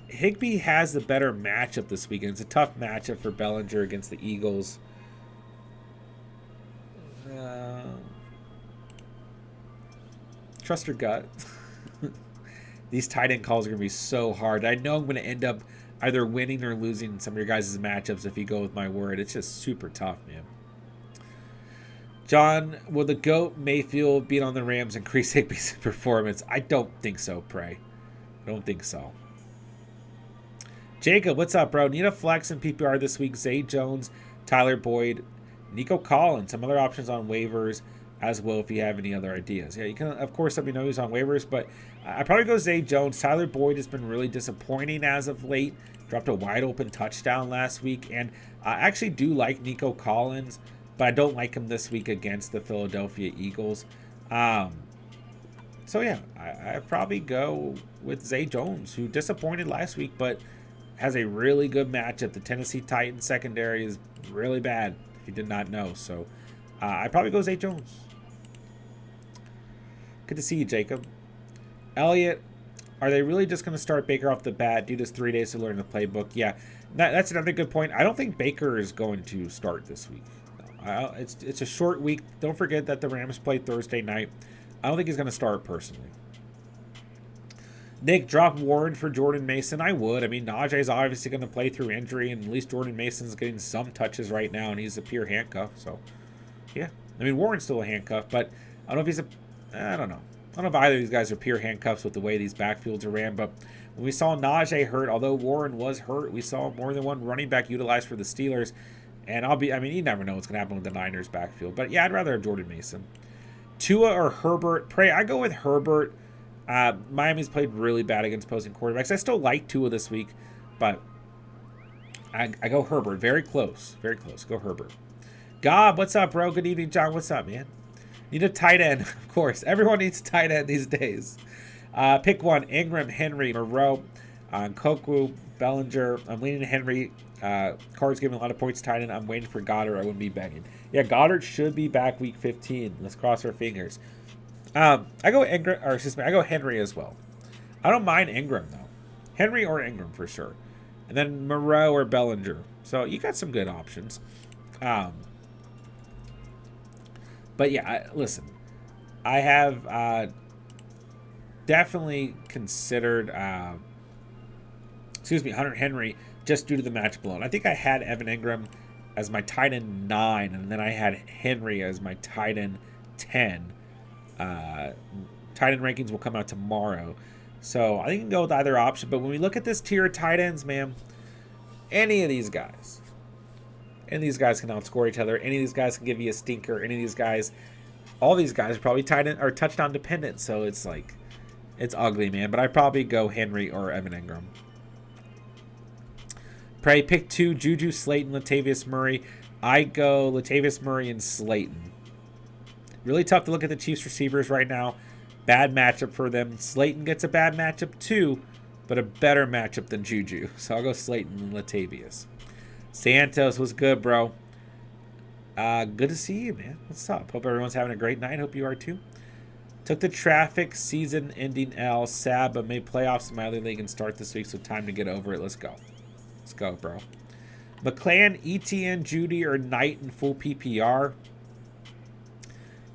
Higbee has the better matchup this weekend. It's a tough matchup for Bellinger against the Eagles. Trust your gut. These tight end calls are going to be so hard. I know I'm going to end up either winning or losing some of your guys' matchups if you go with my word. It's just super tough, man. John, will the GOAT Mayfield beat on the Rams increase Higbee's performance? I don't think so, Prey. I don't think so. Jacob, what's up, bro? Need a flex in PPR this week. Zay Jones, Tyler Boyd, Nico Collins, some other options on waivers as well if you have any other ideas. Yeah, you can, of course, let me know who's on waivers, but I probably go Zay Jones. Tyler Boyd has been really disappointing as of late. Dropped a wide open touchdown last week, and I actually do like Nico Collins, but I don't like him this week against the Philadelphia Eagles. So yeah, I probably go with Zay Jones, who disappointed last week, but has a really good matchup. The Tennessee Titans secondary is really bad, if you did not know. So I probably go Zay Jones. Good to see you, Jacob. Elliot, are they really just going to start Baker off the bat? Do this 3 days to learn the playbook. Yeah, that's another good point. I don't think Baker is going to start this week. It's a short week. Don't forget that the Rams play Thursday night. I don't think he's going to start personally. Nick, drop Warren for Jordan Mason. I would. I mean, Najee is obviously going to play through injury, and at least Jordan Mason's getting some touches right now, and he's a pure handcuff. So, yeah. I mean, Warren's still a handcuff, but I don't know if he's a... I don't know. I don't know if either of these guys are pure handcuffs with the way these backfields are ran, but when we saw Najee hurt, although Warren was hurt, we saw more than one running back utilized for the Steelers. And I mean, you never know what's going to happen with the Niners backfield. But yeah, I'd rather have Jordan Mason. Tua or Herbert? Pray, I go with Herbert. Miami's played really bad against opposing quarterbacks. I still like Tua this week, but I go Herbert. Very close. Very close. Go Herbert. Gob, what's up, bro? Good evening, John. What's up, man? Need a tight end, of course. Everyone needs a tight end these days. Pick one. Ingram, Henry, Moreau, Koku, Bellinger. I'm leaning Henry. Cards giving a lot of points tight end. I'm waiting for Goddard. I wouldn't be begging. Yeah, Goddard should be back week 15. Let's cross our fingers. I go Ingram, or excuse me, I go Henry as well. I don't mind Ingram though. Henry or Ingram for sure. And then Moreau or Bellinger. So you got some good options. But yeah, listen, I have definitely considered, Hunter Henry just due to the matchup alone. I think I had Evan Ingram as my tight end 9, and then I had Henry as my tight end 10. Tight end rankings will come out tomorrow. So I think you can go with either option. But when we look at this tier of tight ends, man, any of these guys can outscore each other. Any of these guys can give you a stinker. Any of these guys, all these guys are probably tight end or touchdown dependent. So it's like, it's ugly, man. But I probably go Henry or Evan Ingram. Pray, pick 2, Juju, Slayton, Latavius Murray. I go Latavius Murray and Slayton. Really tough to look at the Chiefs receivers right now. Bad matchup for them. Slayton gets a bad matchup too, but a better matchup than Juju. So I'll go Slayton and Latavius. Santos was good, bro. Good to see you, man. What's up? Hope everyone's having a great night. Hope you are too. Took the traffic season-ending L. Sad, but made playoffs in my other league and start this week, so time to get over it. Let's go. Let's go, bro. McClan, ETN, Judy, or Knight in full PPR.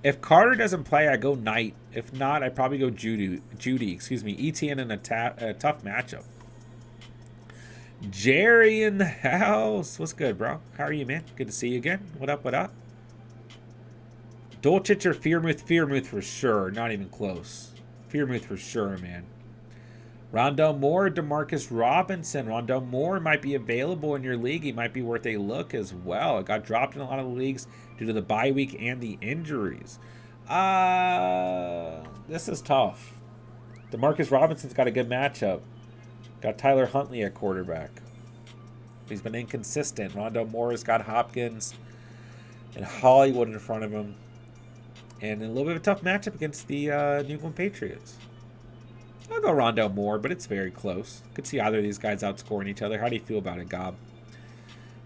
If Carter doesn't play, I go Knight. If not, I probably go Judy. ETN in a tough matchup. Jerry in the house. What's good, bro? How are you, man? Good to see you again. What up, what up? Dolchich or Fearmouth? Fearmouth for sure. Not even close. Fearmouth for sure, man. Rondell Moore, Demarcus Robinson. Rondell Moore might be available in your league. He might be worth a look as well. It got dropped in a lot of leagues due to the bye week and the injuries. This is tough. Demarcus Robinson's got a good matchup. Got Tyler Huntley at quarterback. He's been inconsistent. Rondell Moore has got Hopkins and Hollywood in front of him. And a little bit of a tough matchup against the New England Patriots. I'll go Rondell Moore, but it's very close. Could see either of these guys outscoring each other. How do you feel about it, Gob?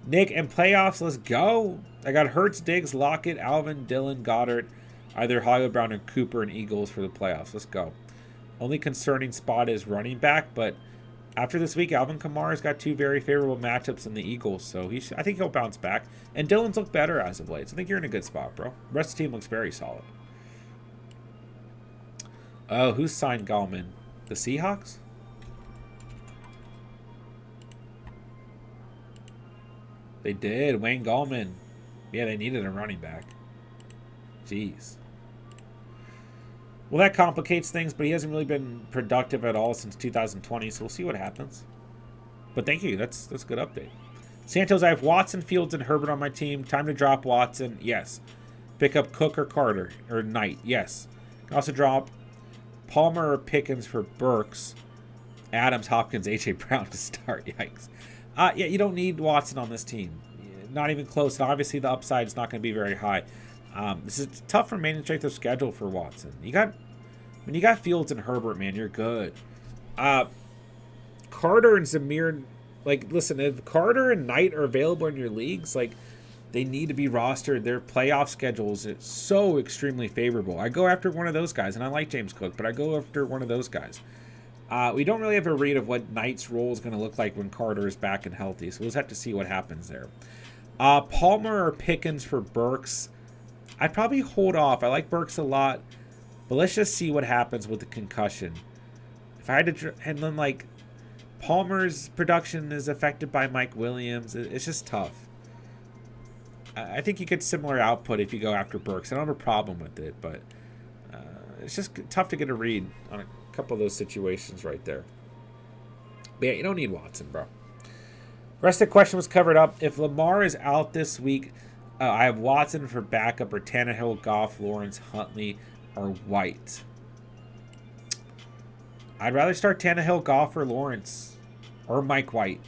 Nick, in playoffs, let's go. I got Hurts, Diggs, Lockett, Alvin, Dillon, Goddard, either Hollywood Brown or Cooper and Eagles for the playoffs. Let's go. Only concerning spot is running back, but after this week, Alvin Kamara's got 2 very favorable matchups in the Eagles, so I think he'll bounce back. And Dillon's looked better as of late, so I think you're in a good spot, bro. The rest of the team looks very solid. Oh, who's signed Gallman? The Seahawks? They did. Wayne Gallman. Yeah, they needed a running back. Jeez. Well, that complicates things, but he hasn't really been productive at all since 2020, so we'll see what happens. But thank you. That's a good update. Santos, I have Watson, Fields, and Herbert on my team. Time to drop Watson. Yes. Pick up Cook or Carter or Knight. Yes. Can also drop Palmer or Pickens for Burks. Adams, Hopkins, A.J. Brown to start. Yikes. Yeah, you don't need Watson on this team. Not even close. And obviously, the upside is not going to be very high. This is tough remaining strength of schedule for Watson. When you got Fields and Herbert, man, you're good. Carter and Zamir, like, listen, if Carter and Knight are available in your leagues, like, they need to be rostered. Their playoff schedules is so extremely favorable. I go after one of those guys, and I like James Cook, but I go after one of those guys. We don't really have a read of what Knight's role is going to look like when Carter is back and healthy, so we'll just have to see what happens there. Palmer or Pickens for Burks. I'd probably hold off. I like Burks a lot, but let's just see what happens with the concussion. If I had to, and then like Palmer's production is affected by Mike Williams. It's just tough. I think you get similar output if you go after Burks. I don't have a problem with it, but it's just tough to get a read on a couple of those situations right there. But yeah, you don't need Watson, bro. The rest of the question was covered up. If Lamar is out this week, I have Watson for backup or Tannehill, Goff, Lawrence, Huntley, or White. I'd rather start Tannehill, Goff, or Lawrence, or Mike White.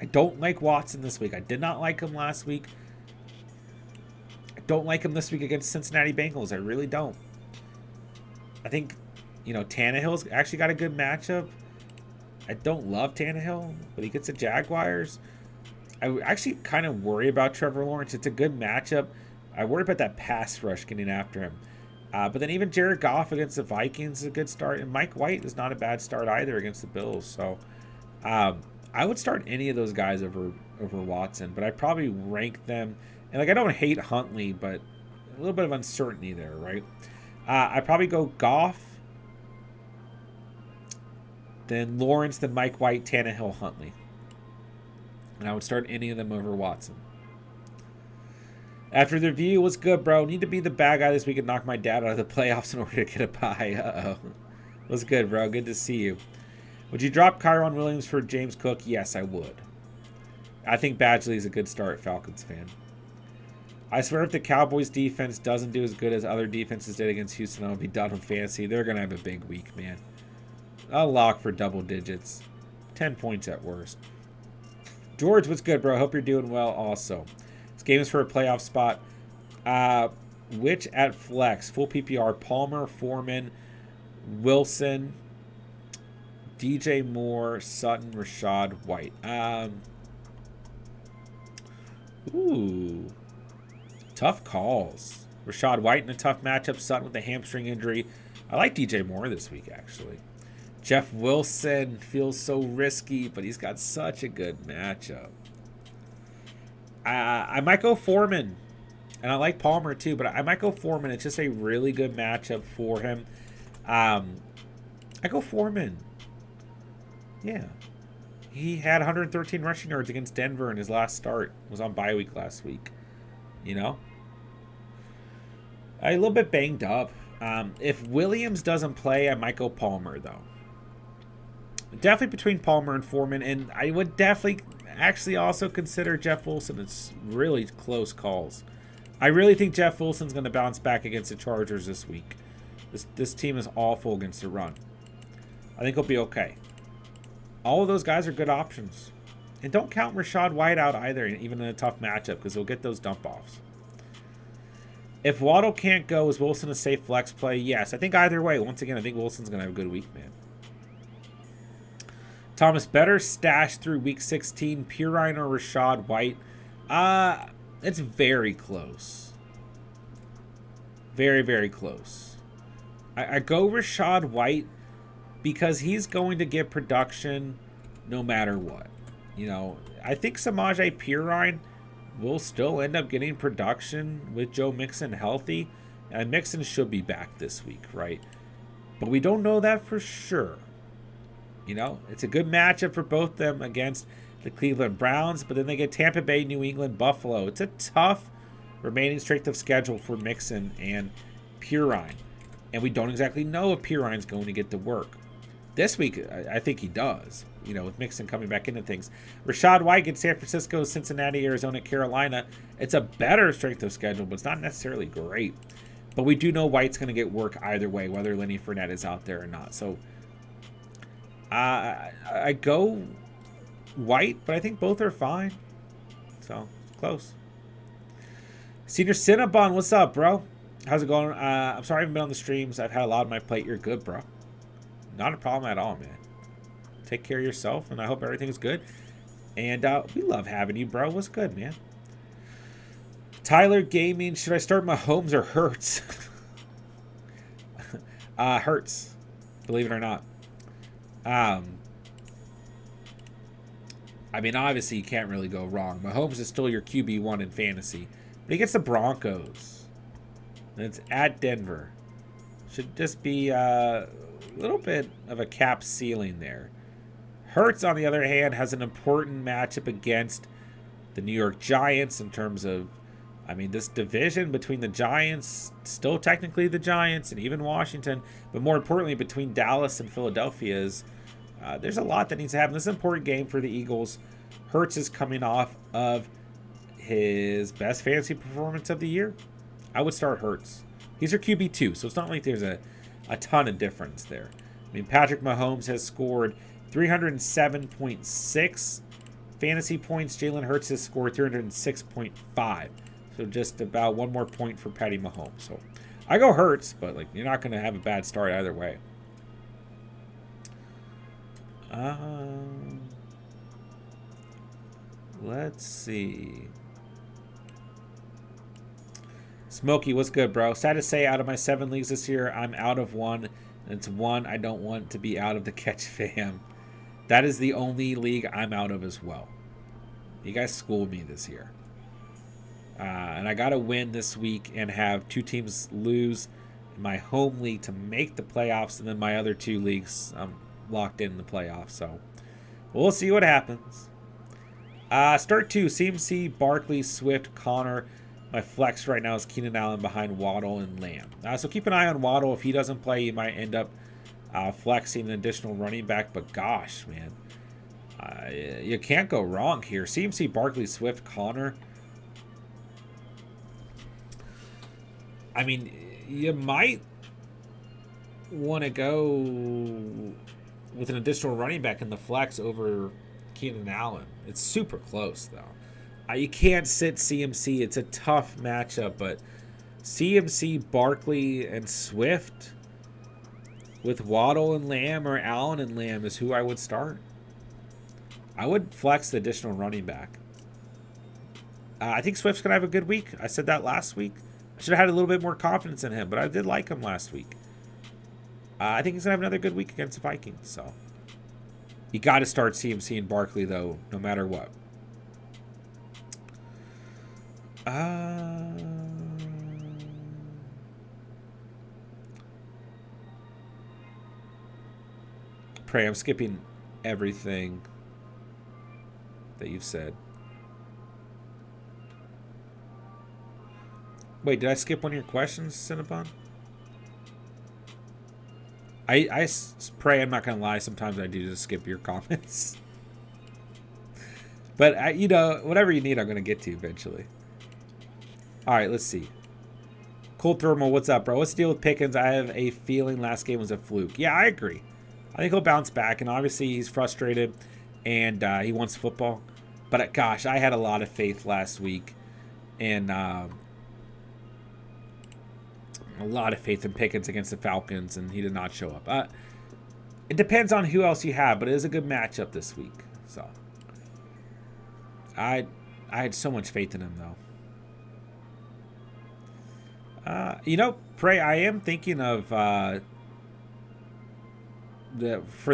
I don't like Watson this week. I did not like him last week. I don't like him this week against Cincinnati Bengals. I really don't. I think, Tannehill's actually got a good matchup. I don't love Tannehill, but he gets the Jaguars. I actually kind of worry about Trevor Lawrence. It's a good matchup. I worry about that pass rush getting after him. But then even Jared Goff against the Vikings is a good start. And Mike White is not a bad start either against the Bills. So I would start any of those guys over Watson. But I'd probably rank them. And I don't hate Huntley, but a little bit of uncertainty there, right? I'd probably go Goff, then Lawrence, then Mike White, Tannehill, Huntley. And I would start any of them over Watson. After the review, what's good, bro? Need to be the bad guy this week and knock my dad out of the playoffs in order to get a bye. Uh-oh. What's good, bro? Good to see you. Would you drop Kyron Williams for James Cook? Yes, I would. I think Badgley is a good start, Falcons fan. I swear if the Cowboys defense doesn't do as good as other defenses did against Houston, I'll be done with fantasy. They're going to have a big week, man. I'll lock for double digits. 10 points at worst. George, what's good, bro? Hope you're doing well also. This game is for a playoff spot. Which at flex? Full PPR. Palmer, Foreman, Wilson, DJ Moore, Sutton, Rashad White. Ooh. Tough calls. Rashad White in a tough matchup. Sutton with a hamstring injury. I like DJ Moore this week, actually. Jeff Wilson feels so risky, but he's got such a good matchup. I might go Foreman. And I like Palmer too, but I might go Foreman. It's just a really good matchup for him. I go Foreman. Yeah. He had 113 rushing yards against Denver in his last start. Was on bye week last week. A little bit banged up. If Williams doesn't play, I might go Palmer, though. Definitely between Palmer and Foreman, and I would definitely actually also consider Jeff Wilson. It's really close calls. I really think Jeff Wilson's going to bounce back against the Chargers this week. This team is awful against the run. I think he'll be okay. All of those guys are good options. And don't count Rashad White out either, even in a tough matchup, because he'll get those dump-offs. If Waddle can't go, is Wilson a safe flex play? Yes. I think either way. Once again, I think Wilson's going to have a good week, man. Thomas, better stash through week 16, Pirine or Rashad White? It's very close. Very, very close. I go Rashad White because he's going to get production no matter what. I think Samaje Pirine will still end up getting production with Joe Mixon healthy. And Mixon should be back this week, right? But we don't know that for sure. It's a good matchup for both them against the Cleveland Browns, but then they get Tampa Bay, New England, Buffalo. It's a tough remaining strength of schedule for Mixon and Pirine. And we don't exactly know if Pirine's going to get to work. This week, I think he does, you know, with Mixon coming back into things. Rashad White gets San Francisco, Cincinnati, Arizona, Carolina. It's a better strength of schedule, but it's not necessarily great. But we do know White's going to get work either way, whether Lenny Fournette is out there or not. So I go White, but I think both are fine. So, close. Senior Cinnabon, what's up, bro? How's it going? I'm sorry I haven't been on the streams. I've had a lot on my plate. You're good, bro. Not a problem at all, man. Take care of yourself, and I hope everything's good. And we love having you, bro. What's good, man? Tyler Gaming, should I start Mahomes or Hurts? Hurts, believe it or not. I mean, obviously, you can't really go wrong. Mahomes is still your QB1 in fantasy. But he gets the Broncos. And it's at Denver. Should just be a little bit of a cap ceiling there. Hurts, on the other hand, has an important matchup against the New York Giants in terms of, I mean, this division between the Giants, still technically the Giants, and even Washington, but more importantly, between Dallas and Philadelphia is, there's a lot that needs to happen. This is an important game for the Eagles. Hurts is coming off of his best fantasy performance of the year. I would start Hurts. He's your QB2, so it's not like there's a ton of difference there. I mean, Patrick Mahomes has scored 307.6 fantasy points. Jalen Hurts has scored 306.5. So just about one more point for Patty Mahomes. So I go Hurts, but like you're not going to have a bad start either way. Let's see. Smokey, what's good, bro? Sad to say, out of my 7 leagues this year, I'm out of one. And it's one I don't want to be out of the Catch Fam. That is the only league I'm out of as well. You guys schooled me this year. And I got to win this week and have 2 teams lose in my home league to make the playoffs. And then my other 2 leagues, I'm locked in the playoffs. So we'll see what happens. Start 2, CMC, Barkley, Swift, Connor. My flex right now is Keenan Allen behind Waddle and Lamb. So keep an eye on Waddle. If he doesn't play, you might end up flexing an additional running back. But gosh, man, you can't go wrong here. CMC, Barkley, Swift, Connor. I mean, you might want to go with an additional running back in the flex over Keenan Allen. It's super close, though. You can't sit CMC. It's a tough matchup, but CMC, Barkley, and Swift with Waddle and Lamb or Allen and Lamb is who I would start. I would flex the additional running back. I think Swift's going to have a good week. I said that last week. I should have had a little bit more confidence in him, but I did like him last week. I think he's going to have another good week against the Vikings. So you got to start CMC and Barkley, though, no matter what. Pray, I'm skipping everything that you've said. Wait, did I skip one of your questions, Cinnabon? I pray, I'm not going to lie. Sometimes I do just skip your comments. But, you know, whatever you need, I'm going to get to eventually. All right, let's see. Cold Thermal, what's up, bro? What's the deal with Pickens? I have a feeling last game was a fluke. Yeah, I agree. I think he'll bounce back, and obviously he's frustrated, and he wants football. But, gosh, I had a lot of faith last week, and a lot of faith in Pickens against the Falcons, and he did not show up. It depends on who else you have, but it is a good matchup this week. So I had so much faith in him, though. You know, Pray, I am thinking of for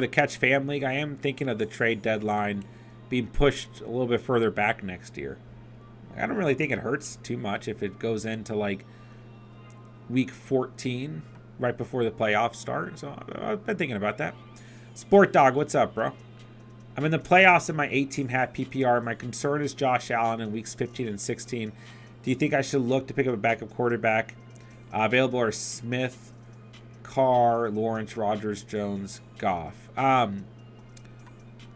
the Catch Fam League, I am thinking of the trade deadline being pushed a little bit further back next year. I don't really think it hurts too much if it goes into like week 14, right before the playoffs start. So I've been thinking about that. Sport Dog, what's up, bro? I'm in the playoffs in my 8-team hat PPR. My concern is Josh Allen in weeks 15 and 16. Do you think I should look to pick up a backup quarterback? Available are Smith, Carr, Lawrence, Rodgers, Jones, Goff.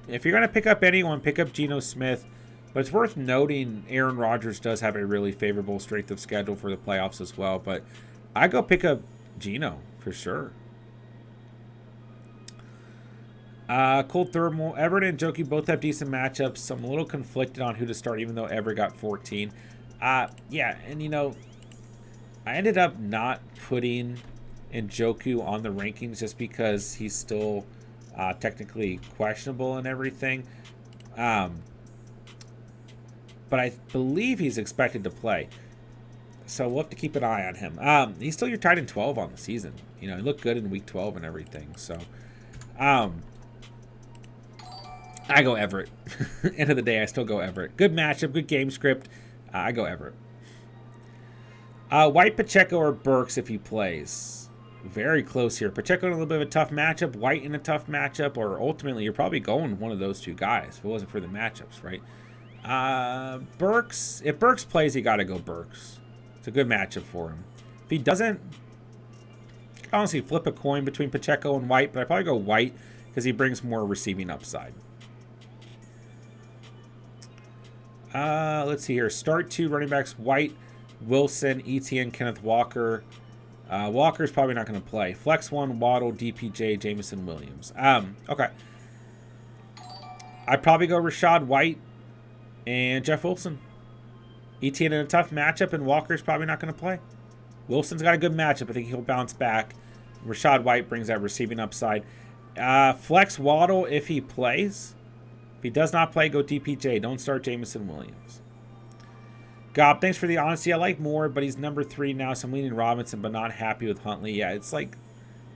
If you're going to pick up anyone, pick up Geno Smith. But it's worth noting Aaron Rodgers does have a really favorable strength of schedule for the playoffs as well. But I go pick up Geno for sure. Cold Thermal, Everett and Joki both have decent matchups. I'm a little conflicted on who to start, even though Everett got 14. Yeah, and you know, I ended up not putting Njoku on the rankings just because he's still technically questionable and everything. But I believe he's expected to play. So we'll have to keep an eye on him. He's still your tight end 12 on the season. You know, he looked good in week 12 and everything. So, I go Everett. End of the day, I still go Everett. Good matchup, good game script. I go Everett. White, Pacheco, or Burks if he plays. Very close here. Pacheco in a little bit of a tough matchup. White in a tough matchup. Or ultimately, you're probably going one of those two guys if it wasn't for the matchups, right? Burks. If Burks plays, you got to go Burks. It's a good matchup for him. If he doesn't, I honestly flip a coin between Pacheco and White, but I probably go White because he brings more receiving upside. Let's see here. Start 2 running backs: White, Wilson, ETN, Kenneth Walker. Walker's probably not going to play. Flex 1, Waddle, DPJ, Jameson Williams. Okay. I'd probably go Rashad White and Jeff Wilson. ETN in a tough matchup, and Walker's probably not going to play. Wilson's got a good matchup. I think he'll bounce back. Rashad White brings that receiving upside. Flex Waddle if he plays. If he does not play, go DPJ. Don't start Jameson Williams. Gob, thanks for the honesty. I like Moore, but he's number 3 now, so I'm leaning Robinson, but not happy with Huntley. Yeah, it's like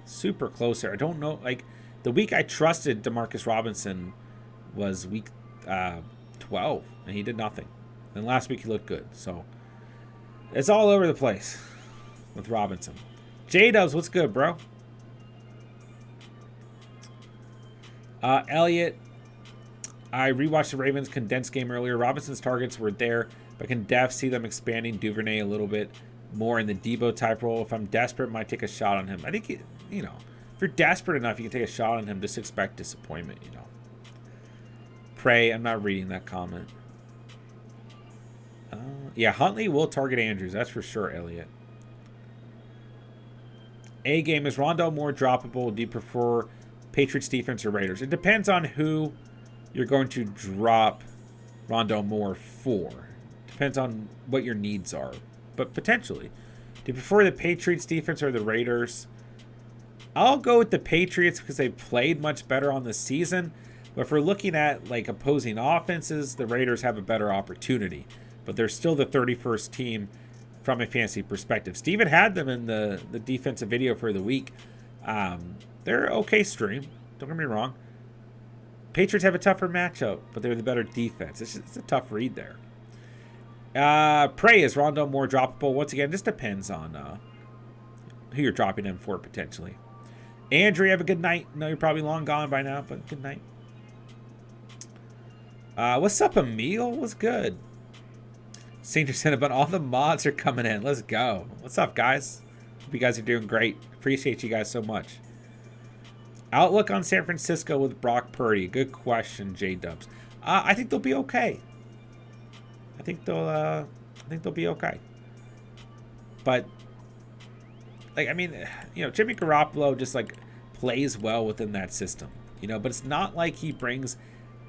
super close there. I don't know. Like, the week I trusted DeMarcus Robinson was week 12, and he did nothing. And last week he looked good. So it's all over the place with Robinson. J-Dubs, what's good, bro? Elliot, I rewatched the Ravens condensed game earlier. Robinson's targets were there, but can def see them expanding Duvernay a little bit more in the Debo type role. If I'm desperate, might take a shot on him. I think, you know, if you're desperate enough, you can take a shot on him. Just expect disappointment, you know. Pray, I'm not reading that comment. Yeah, Huntley will target Andrews. That's for sure, Elliot. A game, is Rondale Moore droppable? Do you prefer Patriots defense or Raiders? It depends on who you're going to drop Rondale Moore for. Depends on what your needs are. But potentially. Do you prefer the Patriots defense or the Raiders? I'll go with the Patriots because they played much better on the season. But if we're looking at like opposing offenses, the Raiders have a better opportunity. But they're still the 31st team from a fantasy perspective. Steven had them in the defensive video for the week. They're okay stream. Don't get me wrong. Patriots have a tougher matchup, but they're the better defense. It's a tough read there. Pray, is Rondale Moore droppable? Once again, this depends on who you're dropping him for potentially. Andrew, have a good night. I know you're probably long gone by now, but good night. What's up, Emil? What's good? Senior Cinnabon, all the mods are coming in. Let's go. What's up, guys? Hope you guys are doing great. Appreciate you guys so much. Outlook on San Francisco with Brock Purdy. Good question, J-Dubs. I think they'll be okay. I think they'll be okay. But like, I mean, you know, Jimmy Garoppolo just like plays well within that system, you know, but it's not like he brings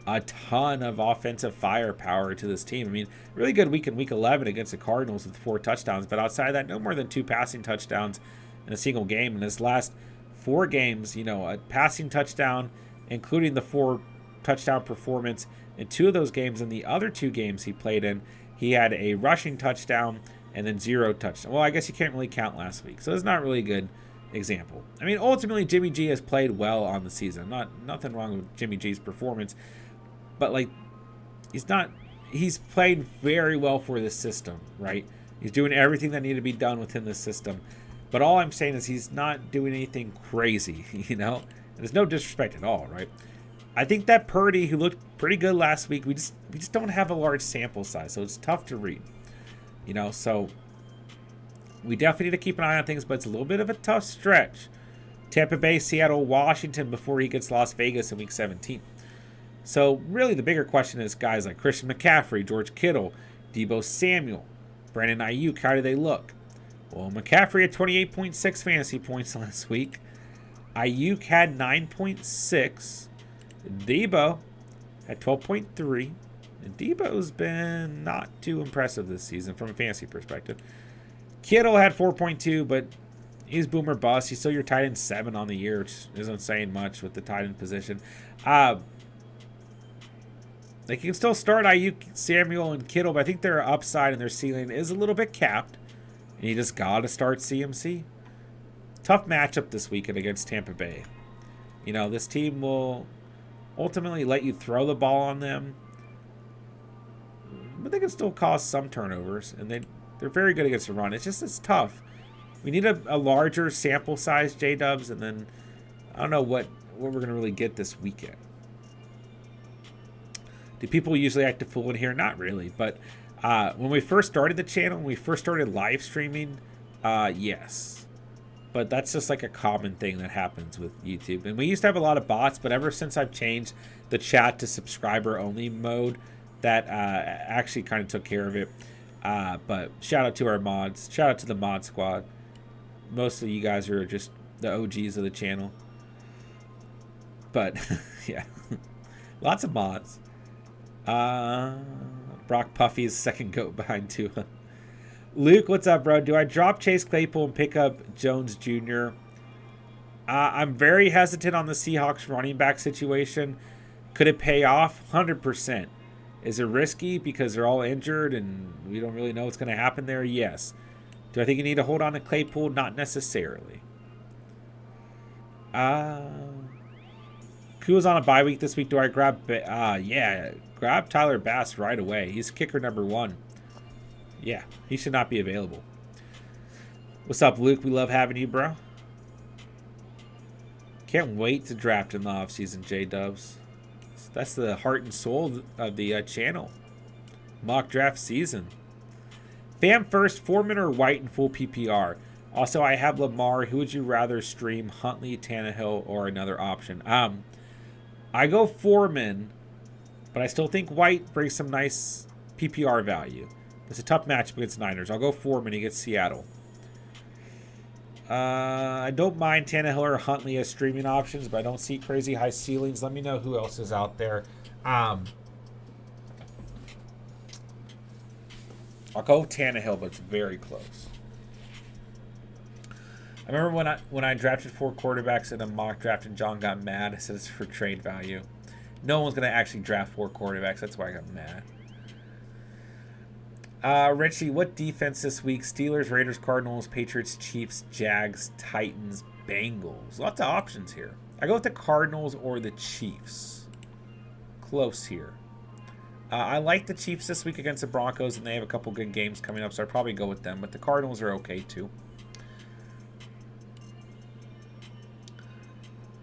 a ton of offensive firepower to this team. I mean, really good week in week 11 against the Cardinals with 4 touchdowns, but outside of that, no more than 2 passing touchdowns in a single game. In his last 4 games, you know, a passing touchdown, including the 4 touchdown performance in 2 of those games. In the other 2 games he played in, he had a rushing touchdown and then 0 touchdown. Well, I guess you can't really count last week, so it's not really a good example. I mean, ultimately, Jimmy G has played well on the season. Nothing wrong with Jimmy G's performance. But, like, he's played very well for this system, right? He's doing everything that needed to be done within this system. But all I'm saying is he's not doing anything crazy, you know? There's no disrespect at all, right? I think that Purdy, who looked pretty good last week, we just don't have a large sample size, so it's tough to read, you know? So we definitely need to keep an eye on things, but it's a little bit of a tough stretch Tampa Bay, Seattle, Washington before he gets Las Vegas in Week 17. So really the bigger question is guys like Christian McCaffrey, George Kittle, Deebo Samuel, Brandon Ayuk, how do they look? Well, McCaffrey had 28.6 fantasy points last week. Ayuk had 9.6. Deebo had 12.3. And Deebo's been not too impressive this season from a fantasy perspective. Kittle had 4.2, but he's boomer bust. He's still your tight end 7 on the year, which isn't saying much with the tight end position. They can still start Ayuk, Samuel, and Kittle, but I think their upside and their ceiling is a little bit capped. And you just got to start CMC. Tough matchup this weekend against Tampa Bay. You know, this team will ultimately let you throw the ball on them, but they can still cause some turnovers, and they're very good against the run. It's tough. We need a larger sample size, J-Dubs, and then I don't know what we're going to really get this weekend. Do people usually act a fool in here? Not really, but when we first started the channel, when we first started live streaming, yes. But that's just like a common thing that happens with YouTube. And we used to have a lot of bots, but ever since I've changed the chat to subscriber-only mode, that actually kind of took care of it. But shout out to our mods. Shout out to the mod squad. Most of you guys are just the OGs of the channel. But, yeah. Lots of mods. Brock Puffy's second goat behind Tua. Luke, what's up, bro? Do I drop Chase Claypool and pick up Jones Jr.? I'm very hesitant on the Seahawks running back situation. Could it pay off? 100%. Is it risky because they're all injured and we don't really know what's going to happen there? Yes. Do I think you need to hold on to Claypool? Not necessarily. Kua's on a bye week this week. Do I grab... yeah, grab Tyler Bass right away. He's kicker number 1. Yeah, he should not be available. What's up, Luke? We love having you, bro. Can't wait to draft in the offseason, J-Dubs. That's the heart and soul of the channel. Mock draft season. Fam first, Foreman or White in full PPR. Also, I have Lamar. Who would you rather stream, Huntley, Tannehill, or another option? I go Foreman, but I still think White brings some nice PPR value. It's a tough matchup against Niners. I'll go Foreman. He gets Seattle. I don't mind Tannehill or Huntley as streaming options, but I don't see crazy high ceilings. Let me know who else is out there. I'll go Tannehill, but it's very close. I remember when I drafted 4 quarterbacks in a mock draft and John got mad. I said it's for trade value. No one's going to actually draft 4 quarterbacks. That's why I got mad. Richie, what defense this week? Steelers, Raiders, Cardinals, Patriots, Chiefs, Jags, Titans, Bengals. Lots of options here. I go with the Cardinals or the Chiefs. Close here. I like the Chiefs this week against the Broncos, and they have a couple good games coming up, so I'd probably go with them. But the Cardinals are okay, too.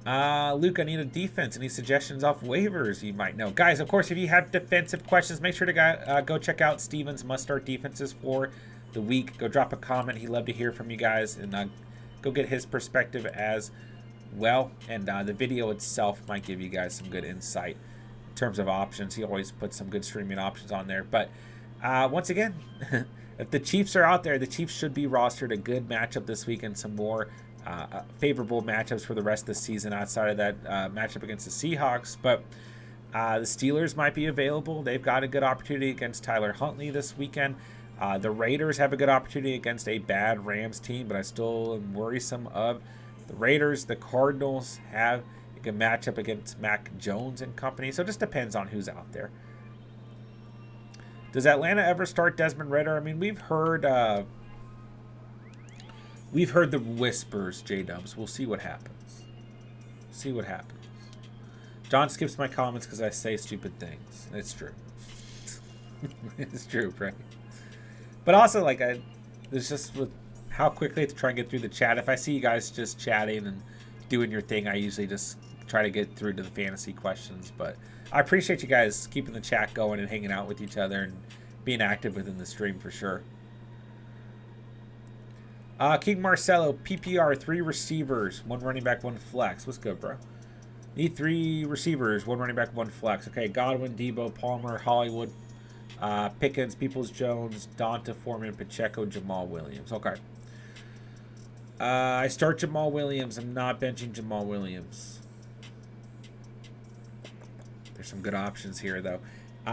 Luke, I need a defense. Any suggestions off waivers you might know? Guys, of course, if you have defensive questions, make sure to go check out Steven's must-start defenses for the week. Go drop a comment. He'd love to hear from you guys, and go get his perspective as well. And the video itself might give you guys some good insight in terms of options. He always puts some good streaming options on there. But once again, if the Chiefs are out there, the Chiefs should be rostered. A good matchup this week and some more favorable matchups for the rest of the season outside of that matchup against the Seahawks. But the Steelers might be available. They've got a good opportunity against Tyler Huntley this weekend. The Raiders have a good opportunity against a bad Rams team, but I still am worrisome of the Raiders. The Cardinals have a good matchup against Mac Jones and company. So it just depends on who's out there. Does Atlanta ever start Desmond Ridder? I mean, we've heard the whispers, J-Dubs. We'll see what happens. See what happens. John skips my comments because I say stupid things. It's true. It's true, right? But also, like, there's just with how quickly I have to try and get through the chat. If I see you guys just chatting and doing your thing, I usually just try to get through to the fantasy questions. But I appreciate you guys keeping the chat going and hanging out with each other and being active within the stream for sure. King Marcelo, PPR, 3 receivers, 1 running back, 1 flex. What's good, bro? Need 3 receivers, 1 running back, 1 flex. Okay, Godwin, Debo, Palmer, Hollywood, Pickens, Peoples-Jones, Donta Foreman, Pacheco, Jamal Williams. Okay. I start Jamal Williams. I'm not benching Jamal Williams. There's some good options here, though.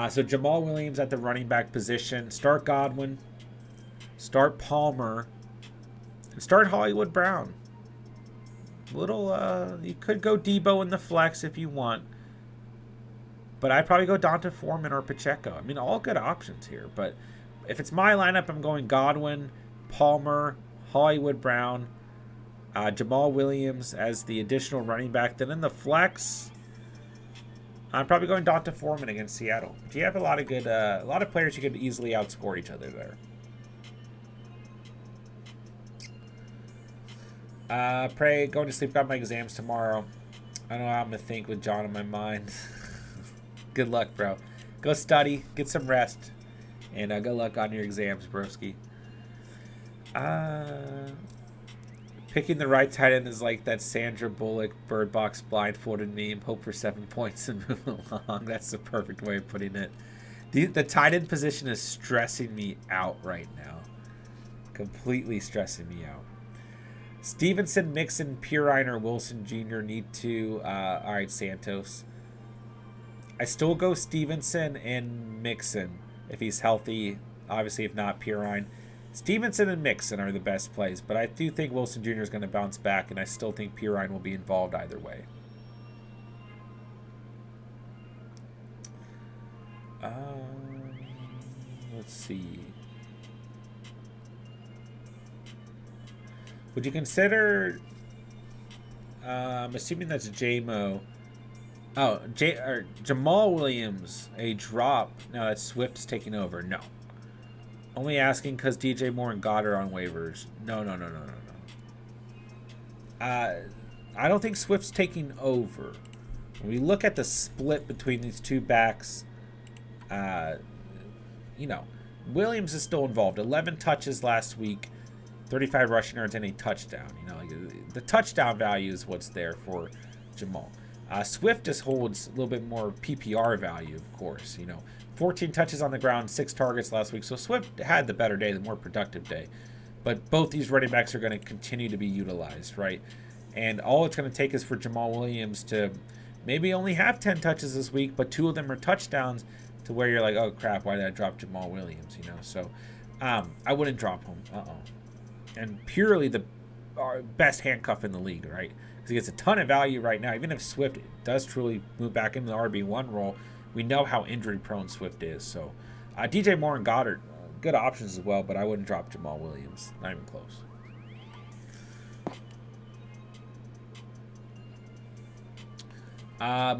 So Jamal Williams at the running back position. Start Godwin. Start Palmer. And start Hollywood Brown. You could go Debo in the flex if you want. But I'd probably go Donta Foreman or Pacheco. I mean, all good options here. But if it's my lineup, I'm going Godwin, Palmer, Hollywood Brown, Jamal Williams as the additional running back. Then in the flex, I'm probably going Donta Foreman against Seattle. But you have a lot of good, a lot of players you could easily outscore each other there. Pray, going to sleep. Got my exams tomorrow. I don't know how I'm going to think with John on my mind. Good luck, bro. Go study. Get some rest. And good luck on your exams, broski. Picking the right tight end is like that Sandra Bullock Bird Box blindfolded meme. Hope for 7 points and move along. That's the perfect way of putting it. The tight end position is stressing me out right now. Completely stressing me out. Stevenson, Mixon, Pirine, or Wilson Jr. need to... all right, Santos. I still go Stevenson and Mixon if he's healthy. Obviously, if not, Pirine. Stevenson and Mixon are the best plays, but I do think Wilson Jr. is going to bounce back, and I still think Pirine will be involved either way. Let's see. Would you consider... I'm assuming that's JMO. Oh, Jamal Williams, a drop. No, that's Swift is taking over. No. Only asking because DJ Moore and Goddard are on waivers. No. I don't think Swift's taking over. When we look at the split between these two backs, Williams is still involved. 11 touches last week, 35 rushing yards and a touchdown. The touchdown value is what's there for Jamal. Swift just holds a little bit more PPR value, of course. 14 touches on the ground, 6 targets last week. So Swift had the better day, the more productive day. But both these running backs are going to continue to be utilized, right? And all it's going to take is for Jamal Williams to maybe only have 10 touches this week, but 2 of them are touchdowns, to where you're like, oh crap, why did I drop Jamal Williams? So I wouldn't drop him. And purely the best handcuff in the league, right? Because he gets a ton of value right now. Even if Swift does truly move back into the RB1 role, we know how injury prone Swift is. So DJ Moore and Goddard, good options as well, but I wouldn't drop Jamal Williams. Not even close.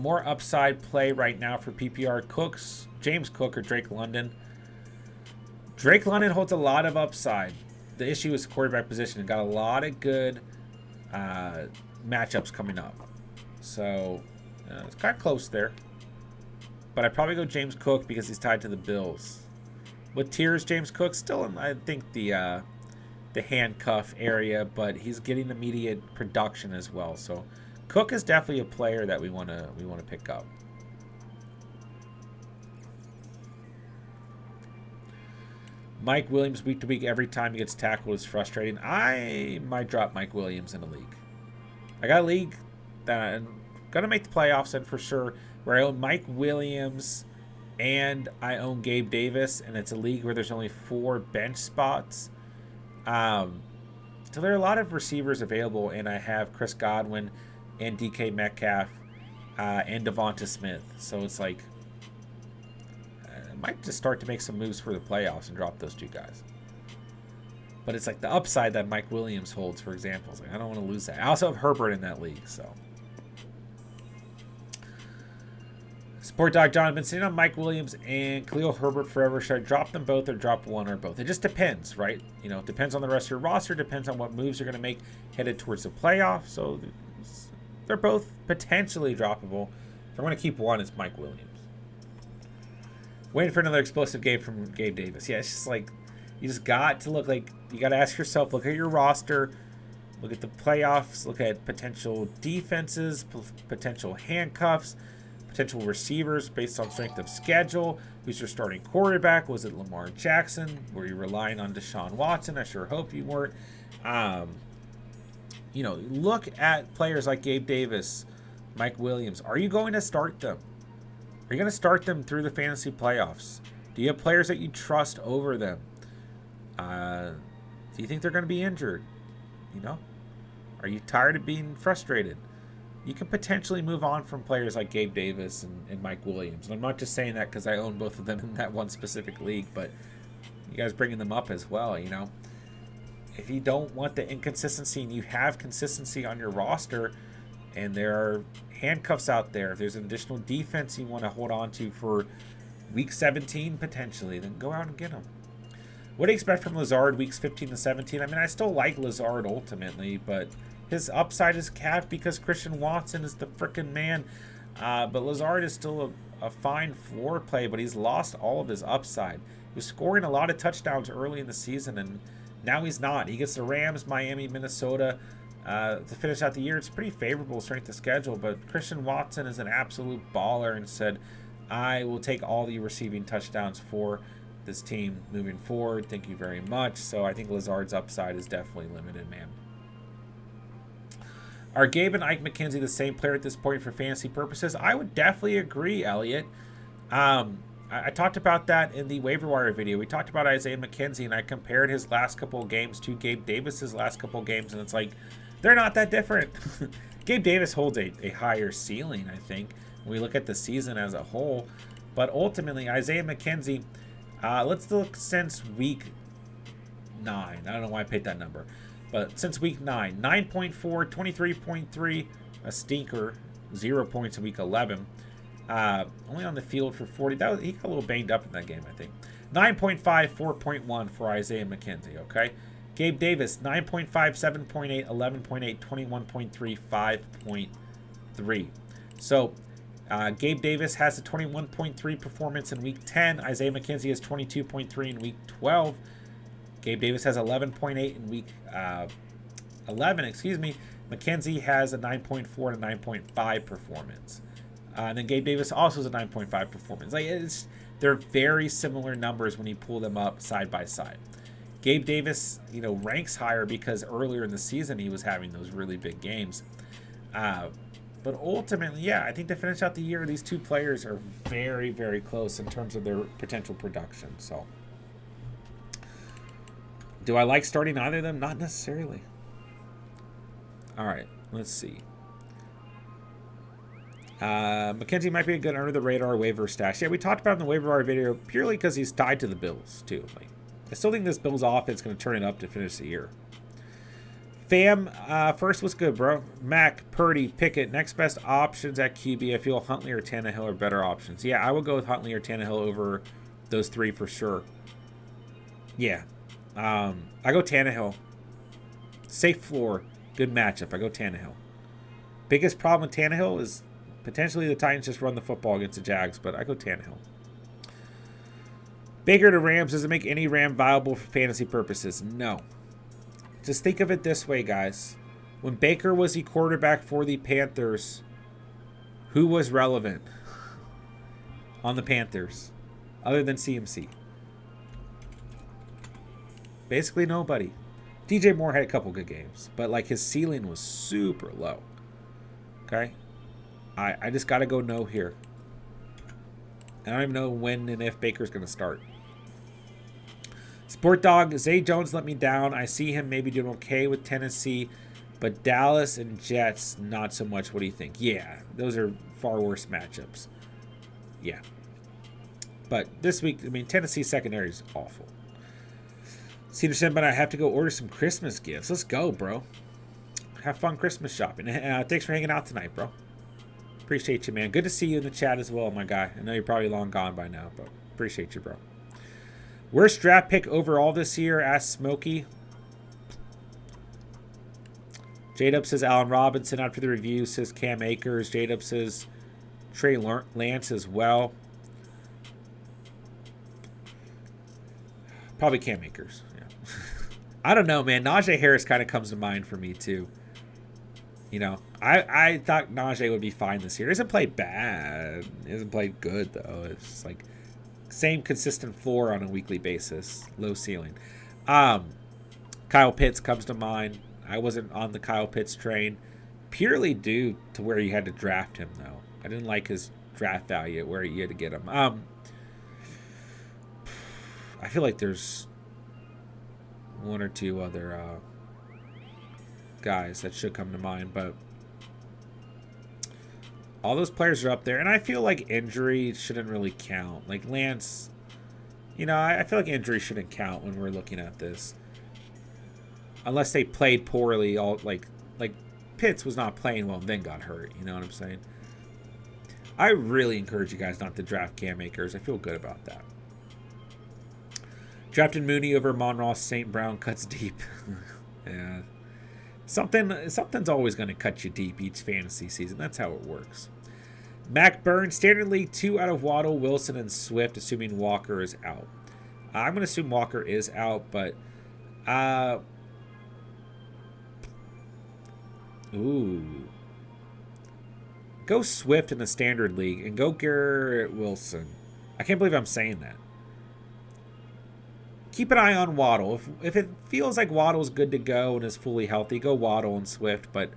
More upside play right now for PPR. James Cook or Drake London. Drake London holds a lot of upside. The issue is the quarterback position. It got a lot of good matchups coming up. So it's kind of close there. But I'd probably go James Cook because he's tied to the Bills. What tier is James Cook? Still in, I think, the handcuff area, but he's getting immediate production as well. So Cook is definitely a player that we want to pick up. Mike Williams week to week every time he gets tackled is frustrating. I might drop Mike Williams in a league. I got a league that I'm gonna make the playoffs in for sure, where I own Mike Williams and I own Gabe Davis, and it's a league where there's only 4 bench spots. So there are a lot of receivers available, and I have Chris Godwin and DK Metcalf and Devonta Smith. So it's like I might just start to make some moves for the playoffs and drop those 2 guys. But it's like the upside that Mike Williams holds, for example. It's like, I don't want to lose that. I also have Herbert in that league, so. Sport Dog John, I've been sitting on Mike Williams and Khalil Herbert forever. Should I drop them both or drop one or both? It just depends, right? It depends on the rest of your roster. Depends on what moves you're going to make headed towards the playoffs. So they're both potentially droppable. If I'm going to keep one, it's Mike Williams. Waiting for another explosive game from Gabe Davis. Yeah, it's just like you just got to look like You got to ask yourself, look at your roster, look at the playoffs, look at potential defenses, potential handcuffs, potential receivers based on strength of schedule. Who's your starting quarterback? Was it Lamar Jackson? Were you relying on Deshaun Watson? I sure hope you weren't. You know, look at players like Gabe Davis, Mike Williams. Are you going to start them? Are you going to start them through the fantasy playoffs? Do you have players that you trust over them? Do you think they're going to be injured? You know? Are you tired of being frustrated? You can potentially move on from players like Gabe Davis and Mike Williams. And I'm not just saying that because I own both of them in that one specific league, but you guys bringing them up as well, you know? If you don't want the inconsistency and you have consistency on your roster and there are handcuffs out there, if there's an additional defense you want to hold on to for week 17 potentially, then go out and get them. What do you expect from Lazard weeks 15 to 17? I mean, I still like Lazard ultimately, but his upside is capped because Christian Watson is the frickin' man. But Lazard is still a fine floor play, but he's lost all of his upside. He was scoring a lot of touchdowns early in the season, and now he's not. He gets the Rams, Miami, Minnesota to finish out the year. It's pretty favorable strength of schedule, but Christian Watson is an absolute baller and said, I will take all the receiving touchdowns for this team moving forward. Thank you very much. So I think Lazard's upside is definitely limited, man. Are Gabe and Ike McKenzie the same player at this point for fantasy purposes? I would definitely agree, Elliot. I talked about that in the waiver wire video. We talked about Isaiah McKenzie, and I compared his last couple of games to Gabe Davis's last couple of games, and it's like, they're not that different. Gabe Davis holds a higher ceiling, I think, when we look at the season as a whole. But ultimately, Isaiah McKenzie, let's look since week 9. I don't know why I picked that number. But since week 9, 9.4, 23.3, a stinker, 0 points in week 11. Only on the field for 40. He got a little banged up in that game, I think. 9.5, 4.1 for Isaiah McKenzie, okay? Gabe Davis, 9.5, 7.8, 11.8, 21.3, 5.3. So, Gabe Davis has a 21.3 performance in week 10. Isaiah McKenzie has 22.3 in week 12. Gabe Davis has 11.8 in week 11, McKenzie has a 9.4 and a 9.5 performance. And then Gabe Davis also has a 9.5 performance. They're very similar numbers when you pull them up side by side. Gabe Davis, ranks higher because earlier in the season he was having those really big games. But ultimately, yeah, I think to finish out the year, these two players are very, very close in terms of their potential production. So, do I like starting either of them? Not necessarily. All right, let's see. McKenzie might be a good under-the-radar waiver stash. Yeah, we talked about him in the waiver wire video purely because he's tied to the Bills, too. I still think this Bills offense is going to turn it up to finish the year. Fam, first, what's good, bro? Mac, Purdy, Pickett, next best options at QB. I feel Huntley or Tannehill are better options. Yeah, I would go with Huntley or Tannehill over those three for sure. Yeah. I go Tannehill. Safe floor. Good matchup. I go Tannehill. Biggest problem with Tannehill is potentially the Titans just run the football against the Jags, but I go Tannehill. Baker to Rams, does it make any Ram viable for fantasy purposes? No. Just think of it this way, guys. When Baker was the quarterback for the Panthers, who was relevant on the Panthers other than CMC? Basically nobody. DJ Moore had a couple good games, but his ceiling was super low. Okay? I just got to go no here. I don't even know when and if Baker's going to start. Sport Dog, Zay Jones let me down. I see him maybe doing okay with Tennessee, but Dallas and Jets, not so much. What do you think? Yeah, those are far worse matchups. Yeah. But this week, Tennessee secondary is awful. Cedarson, but I have to go order some Christmas gifts. Let's go, bro. Have fun Christmas shopping. Thanks for hanging out tonight, bro. Appreciate you, man. Good to see you in the chat as well, my guy. I know you're probably long gone by now, but appreciate you, bro. Worst draft pick overall this year? Ask Smokey. J-Dub says Allen Robinson after the review. Says Cam Akers. J-Dub says Trey Lance as well. Probably Cam Akers. Yeah. I don't know, man. Najee Harris kind of comes to mind for me, too. You know, I thought Najee would be fine this year. He hasn't played bad. He hasn't played good, though. It's just like same consistent floor on a weekly basis. Low ceiling. Kyle Pitts comes to mind. I wasn't on the Kyle Pitts train purely due to where you had to draft him, though. I didn't like his draft value at where you had to get him. I feel like there's one or two other guys that should come to mind, but all those players are up there, and I feel like injury shouldn't really count. Like Lance, you know, I feel like injury shouldn't count when we're looking at this, unless they played poorly. All like Pitts was not playing well and then got hurt. You know what I'm saying? I really encourage you guys not to draft Cam Akers. I feel good about that. Drafted Mooney over Monroe St. Brown cuts deep. Yeah. Something's always going to cut you deep each fantasy season. That's how it works. Mac Burns, Standard League, 2 out of Waddle, Wilson, and Swift, assuming Walker is out. I'm going to assume Walker is out, but... Go Swift in the Standard League, and go Garrett Wilson. I can't believe I'm saying that. Keep an eye on Waddle. If it feels like Waddle's good to go and is fully healthy, go Waddle and Swift. But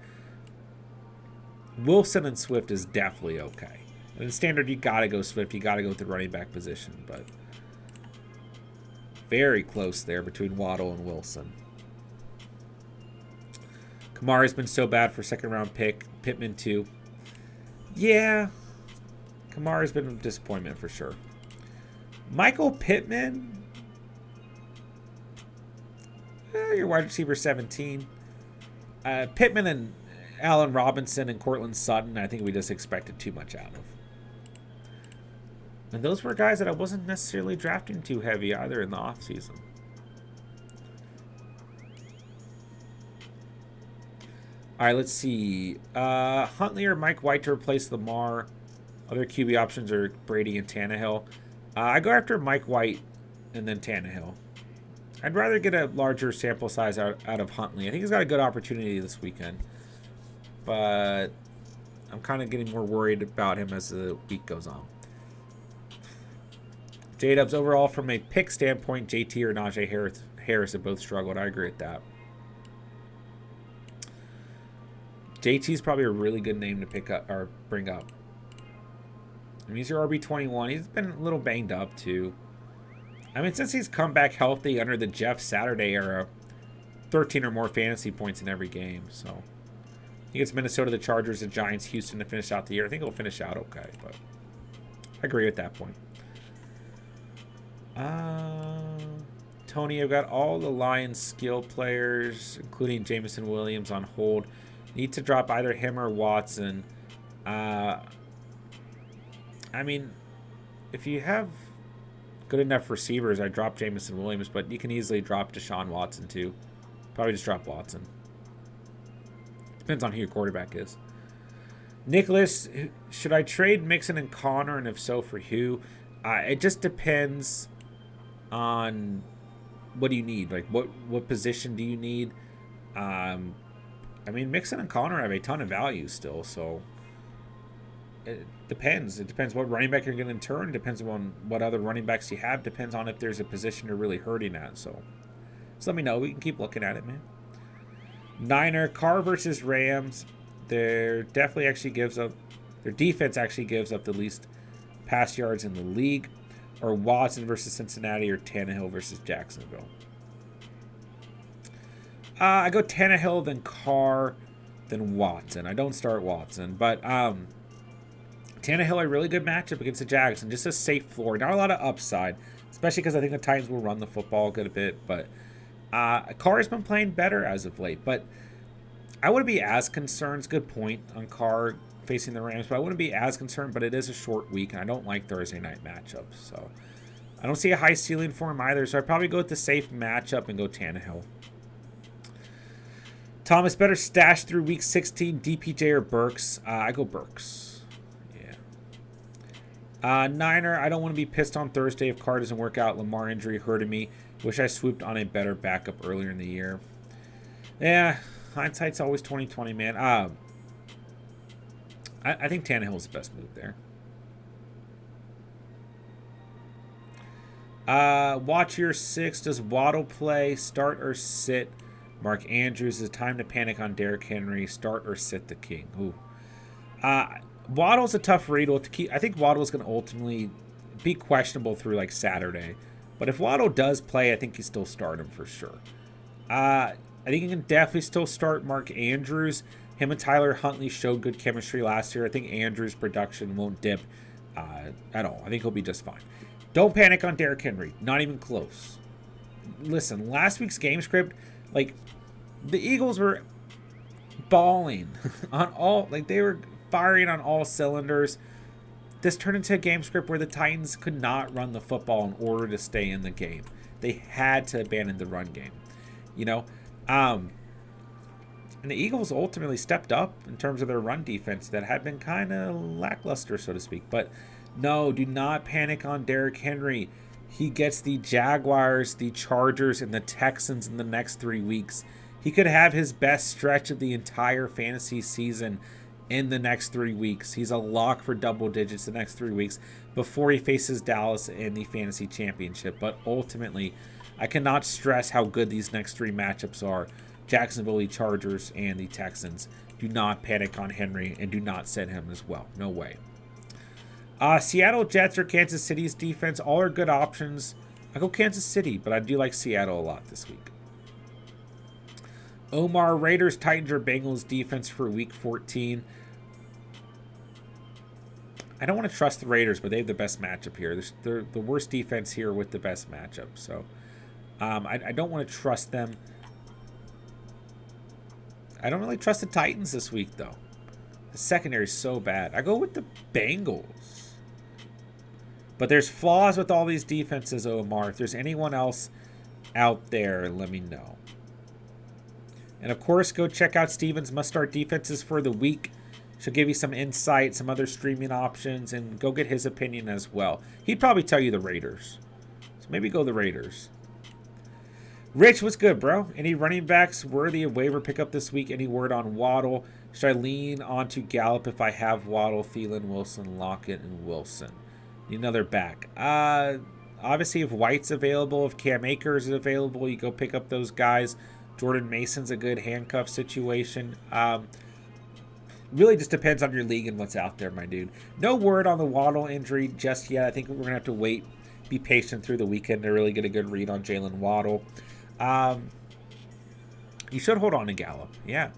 Wilson and Swift is definitely okay. In Standard, you got to go Swift. You got to go with the running back position. But very close there between Waddle and Wilson. Kamara's been so bad for second-round pick. Pittman, too. Yeah. Kamara's been a disappointment for sure. Michael Pittman... your wide receiver 17. Pittman and Allen Robinson and Cortland Sutton, I think we just expected too much out of. And those were guys that I wasn't necessarily drafting too heavy either in the offseason. All right, let's see. Huntley or Mike White to replace Lamar. Other QB options are Brady and Tannehill. I go after Mike White and then Tannehill. I'd rather get a larger sample size out of Huntley. I think he's got a good opportunity this weekend. But I'm kind of getting more worried about him as the week goes on. J-Dubs, overall, from a pick standpoint, JT or Najee Harris have both struggled. I agree with that. JT's probably a really good name to pick up or bring up. I mean, he's your RB21. He's been a little banged up, too. I mean, since he's come back healthy under the Jeff Saturday era, 13 or more fantasy points in every game. So he gets Minnesota, the Chargers, the Giants, Houston to finish out the year. I think he'll finish out okay, but I agree with that point. Tony, I've got all the Lions skill players, including Jameson Williams, on hold. Need to drop either him or Watson. I mean, if you have good enough receivers, I drop Jameson Williams, but you can easily drop Deshaun Watson too. Probably just drop Watson. Depends on who your quarterback is. Nicholas, should I trade Mixon and Connor, and if so, for who? It just depends on what do you need. Like, what position do you need? I mean, Mixon and Connor have a ton of value still, so it depends. It depends what running back you're going to turn. Depends on what other running backs you have. Depends on if there's a position you're really hurting at. So let me know. We can keep looking at it, man. Niner, Carr versus Rams. Their defense actually gives up the least pass yards in the league. Or Watson versus Cincinnati, or Tannehill versus Jacksonville. I go Tannehill, then Carr, then Watson. I don't start Watson, but Tannehill, a really good matchup against the Jags, and just a safe floor. Not a lot of upside, especially because I think the Titans will run the football a good bit. But Carr has been playing better as of late. But I wouldn't be as concerned. It's a good point on Carr facing the Rams, but I wouldn't be as concerned. But it is a short week, and I don't like Thursday night matchups. So I don't see a high ceiling for him either. So I'd probably go with the safe matchup and go Tannehill. Thomas, better stash through week 16, DPJ or Burks? I go Burks. Yeah. Niner, I don't want to be pissed on Thursday if Carr doesn't work out. Lamar injury hurting me. Wish I swooped on a better backup earlier in the year. Yeah, hindsight's always 20/20, man. I think Tannehill's the best move there. Watch your 6. Does Waddle play? Start or sit? Mark Andrews. Is it time to panic on Derrick Henry? Start or sit the king? Ooh. Waddle's a tough read. I think Waddle's going to ultimately be questionable through like Saturday. But if Waddle does play, I think you still start him for sure. I think you can definitely still start Mark Andrews. Him and Tyler Huntley showed good chemistry last year. I think Andrews' production won't dip at all. I think he'll be just fine. Don't panic on Derrick Henry. Not even close. Listen, last week's game script, like, the Eagles were balling on all, like, they were firing on all cylinders. This turned into a game script where the Titans could not run the football in order to stay in the game. They had to abandon the run game, you know? And the Eagles ultimately stepped up in terms of their run defense that had been kind of lackluster, so to speak. But no, do not panic on Derrick Henry. He gets the Jaguars, the Chargers, and the Texans in the next 3 weeks. He could have his best stretch of the entire fantasy season in the next 3 weeks. He's a lock for double digits the next 3 weeks before he faces Dallas in the fantasy championship. But ultimately, I cannot stress how good these next 3 matchups are. Jacksonville, the Chargers, and the Texans. Do not panic on Henry and do not set him as well. No way. Seattle Jets or Kansas City's defense, all are good options. I go Kansas City, but I do like Seattle a lot this week. Omar, Raiders, Titans, or Bengals defense for week 14. I don't want to trust the Raiders, but they have the best matchup here. They're the worst defense here with the best matchup. So I don't want to trust them. I don't really trust the Titans this week, though. The secondary is so bad. I go with the Bengals. But there's flaws with all these defenses, Omar. If there's anyone else out there, let me know. And, of course, go check out Steven's must-start defenses for the week. She'll give you some insight, some other streaming options, and go get his opinion as well. He'd probably tell you the Raiders. So maybe go the Raiders. Rich, what's good, bro? Any running backs worthy of waiver pickup this week? Any word on Waddle? Should I lean onto Gallup if I have Waddle, Thielen, Wilson, Lockett, and Wilson? Need another back. Obviously, if White's available, if Cam Akers is available, you go pick up those guys. Jordan Mason's a good handcuff situation. Really just depends on your league and what's out there, my dude. No word on the Waddle injury just yet. I think we're going to have to wait, be patient through the weekend to really get a good read on Jalen Waddle. You should hold on to Gallup. Yeah.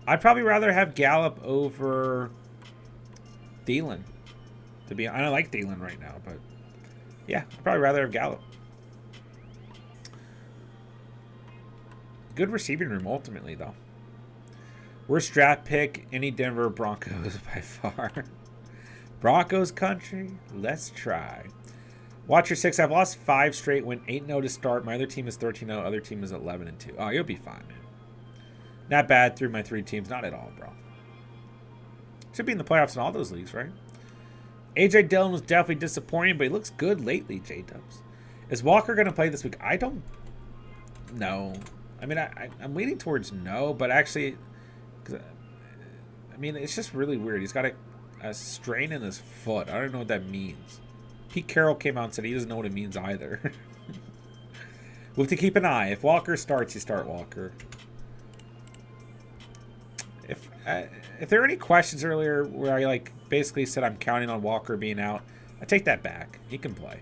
I'd probably rather have Gallup over Thielen. I don't like Thielen right now, but yeah, I'd probably rather have Gallup. Good receiving room ultimately, though. Worst draft pick, any Denver Broncos by far. Broncos country, let's try. Watch your 6. I've lost 5 straight, went 8-0 to start. My other team is 13-0. Other team is 11-2. Oh, you'll be fine, man. Not bad through my 3 teams. Not at all, bro. Should be in the playoffs in all those leagues, right? A.J. Dillon was definitely disappointing, but he looks good lately, J-Dubs. Is Walker going to play this week? I don't know. I mean, I'm leaning towards no, but actually, I mean, it's just really weird. He's got a strain in his foot. I don't know what that means. Pete Carroll came out and said he doesn't know what it means either. We'll have to keep an eye. If Walker starts, you start Walker. If there are any questions earlier where I basically said I'm counting on Walker being out, I take that back. He can play.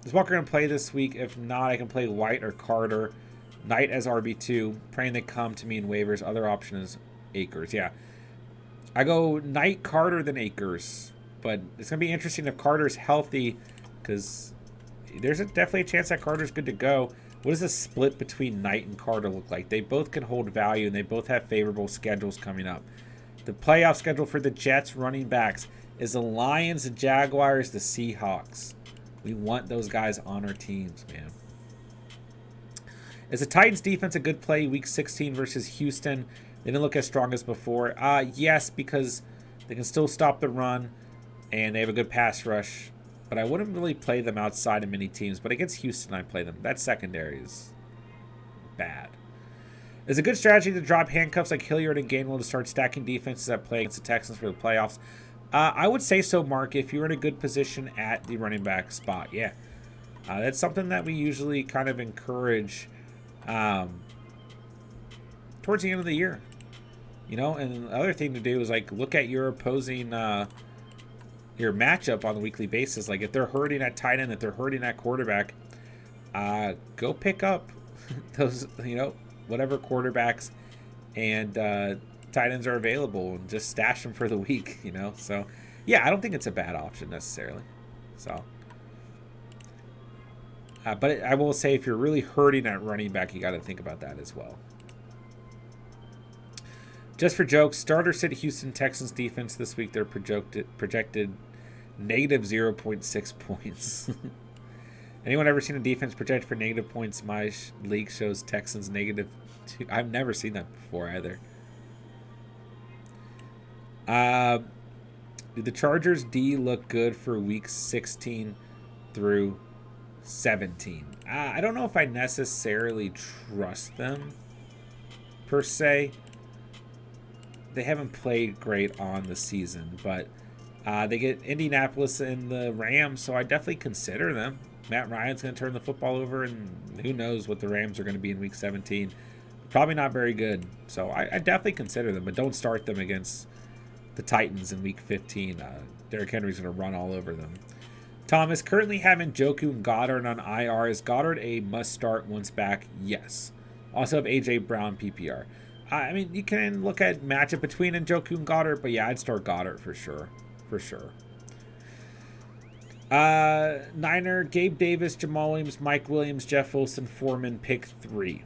Is Walker going to play this week? If not, I can play White or Carter. Knight as RB2. Praying they come to me in waivers. Other option is Akers. Yeah. I go Knight, Carter, then Akers. But it's going to be interesting if Carter's healthy, because there's definitely a chance that Carter's good to go. What does the split between Knight and Carter look like? They both can hold value, and they both have favorable schedules coming up. The playoff schedule for the Jets running backs is the Lions, the Jaguars, the Seahawks. We want those guys on our teams, man. Is the Titans defense a good play week 16 versus Houston? They didn't look as strong as before. Yes, because they can still stop the run, and they have a good pass rush. but I wouldn't really play them outside of many teams. But against Houston, I play them. That secondary is bad. Is a good strategy to drop handcuffs like Hilliard and Gainwell to start stacking defenses that play against the Texans for the playoffs? I would say so, Mark, if you're in a good position at the running back spot. Yeah. That's something that we usually kind of encourage towards the end of the year. You know, and the other thing to do is, like, look at your opposing your matchup on a weekly basis. Like, if they're hurting at tight end, if they're hurting at quarterback, go pick up those, you know, whatever quarterbacks and tight ends are available and just stash them for the week, you know. So, yeah, I don't think it's a bad option necessarily. So, but I will say if you're really hurting at running back, you got to think about that as well. Just for jokes, starter sit Houston Texans defense this week. They're projected negative 0.6 points. Anyone ever seen a defense projected for negative points? My league shows Texans negative 2. I've never seen that before either. Do the Chargers D look good for week 16 through 17? I don't know if I necessarily trust them per se. They haven't played great on the season, but they get Indianapolis and the Rams, so I definitely consider them. Matt Ryan's going to turn the football over, and who knows what the Rams are going to be in week 17. Probably not very good, so I definitely consider them, but don't start them against the Titans in week 15. Derrick Henry's going to run all over them. Thomas, currently having Njoku and Goddard on IR. Is Goddard a must-start once back? Yes. Also have A.J. Brown PPR. I mean, you can look at matchup between Njoku and Goddard, but yeah, I'd start Goddard for sure. For sure. Niner, Gabe Davis, Jamal Williams, Mike Williams, Jeff Wilson, Foreman, pick 3.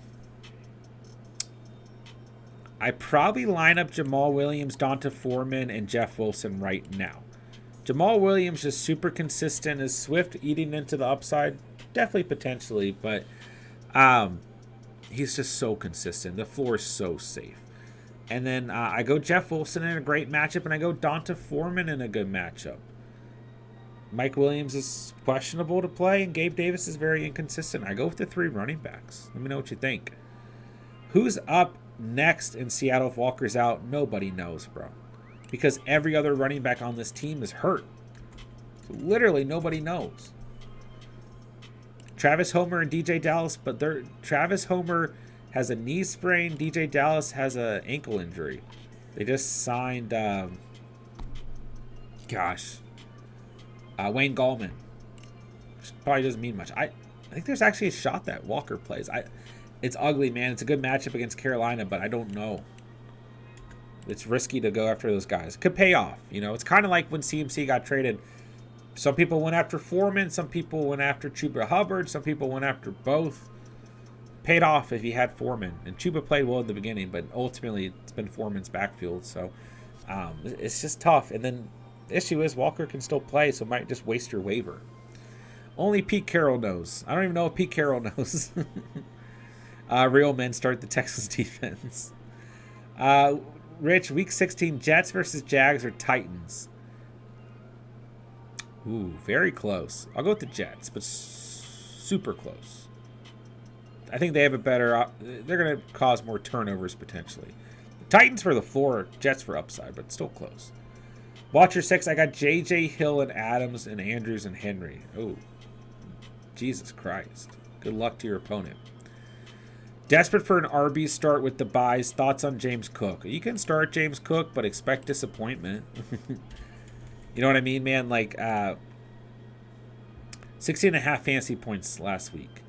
I probably line up Jamal Williams, Donta Foreman, and Jeff Wilson right now. Jamal Williams is super consistent. Is Swift eating into the upside? Definitely, potentially, but he's just so consistent. The floor is so safe. And then I go Jeff Wilson in a great matchup, and I go Donta Foreman in a good matchup. Mike Williams is questionable to play, and Gabe Davis is very inconsistent. I go with the 3 running backs. Let me know what you think. Who's up next in Seattle if Walker's out? Nobody knows, bro. Because every other running back on this team is hurt. So literally nobody knows. Travis Homer and DJ Dallas, but Travis Homer has a knee sprain. DJ Dallas has an ankle injury. They just signed, Wayne Gallman. Which probably doesn't mean much. I think there's actually a shot that Walker plays. It's ugly, man. It's a good matchup against Carolina, but I don't know. It's risky to go after those guys. It could pay off. You know, it's kind of like when CMC got traded. Some people went after Foreman. Some people went after Chuba Hubbard. Some people went after both. Paid off if he had Foreman. And Chuba played well at the beginning, but ultimately it's been Foreman's backfield. So it's just tough. And then the issue is Walker can still play, so it might just waste your waiver. Only Pete Carroll knows. I don't even know if Pete Carroll knows. Real men start the Texas defense. Rich, week 16, Jets versus Jags or Titans? Ooh, very close. I'll go with the Jets, but super close. I think they have a better... they're going to cause more turnovers, potentially. Titans for the floor, Jets for upside, but still close. Watcher 6, I got J.J. Hill and Adams and Andrews and Henry. Oh, Jesus Christ. Good luck to your opponent. Desperate for an RB start with the buys. Thoughts on James Cook? You can start James Cook, but expect disappointment. You know what I mean, man? Like, 16.5 fantasy points last week.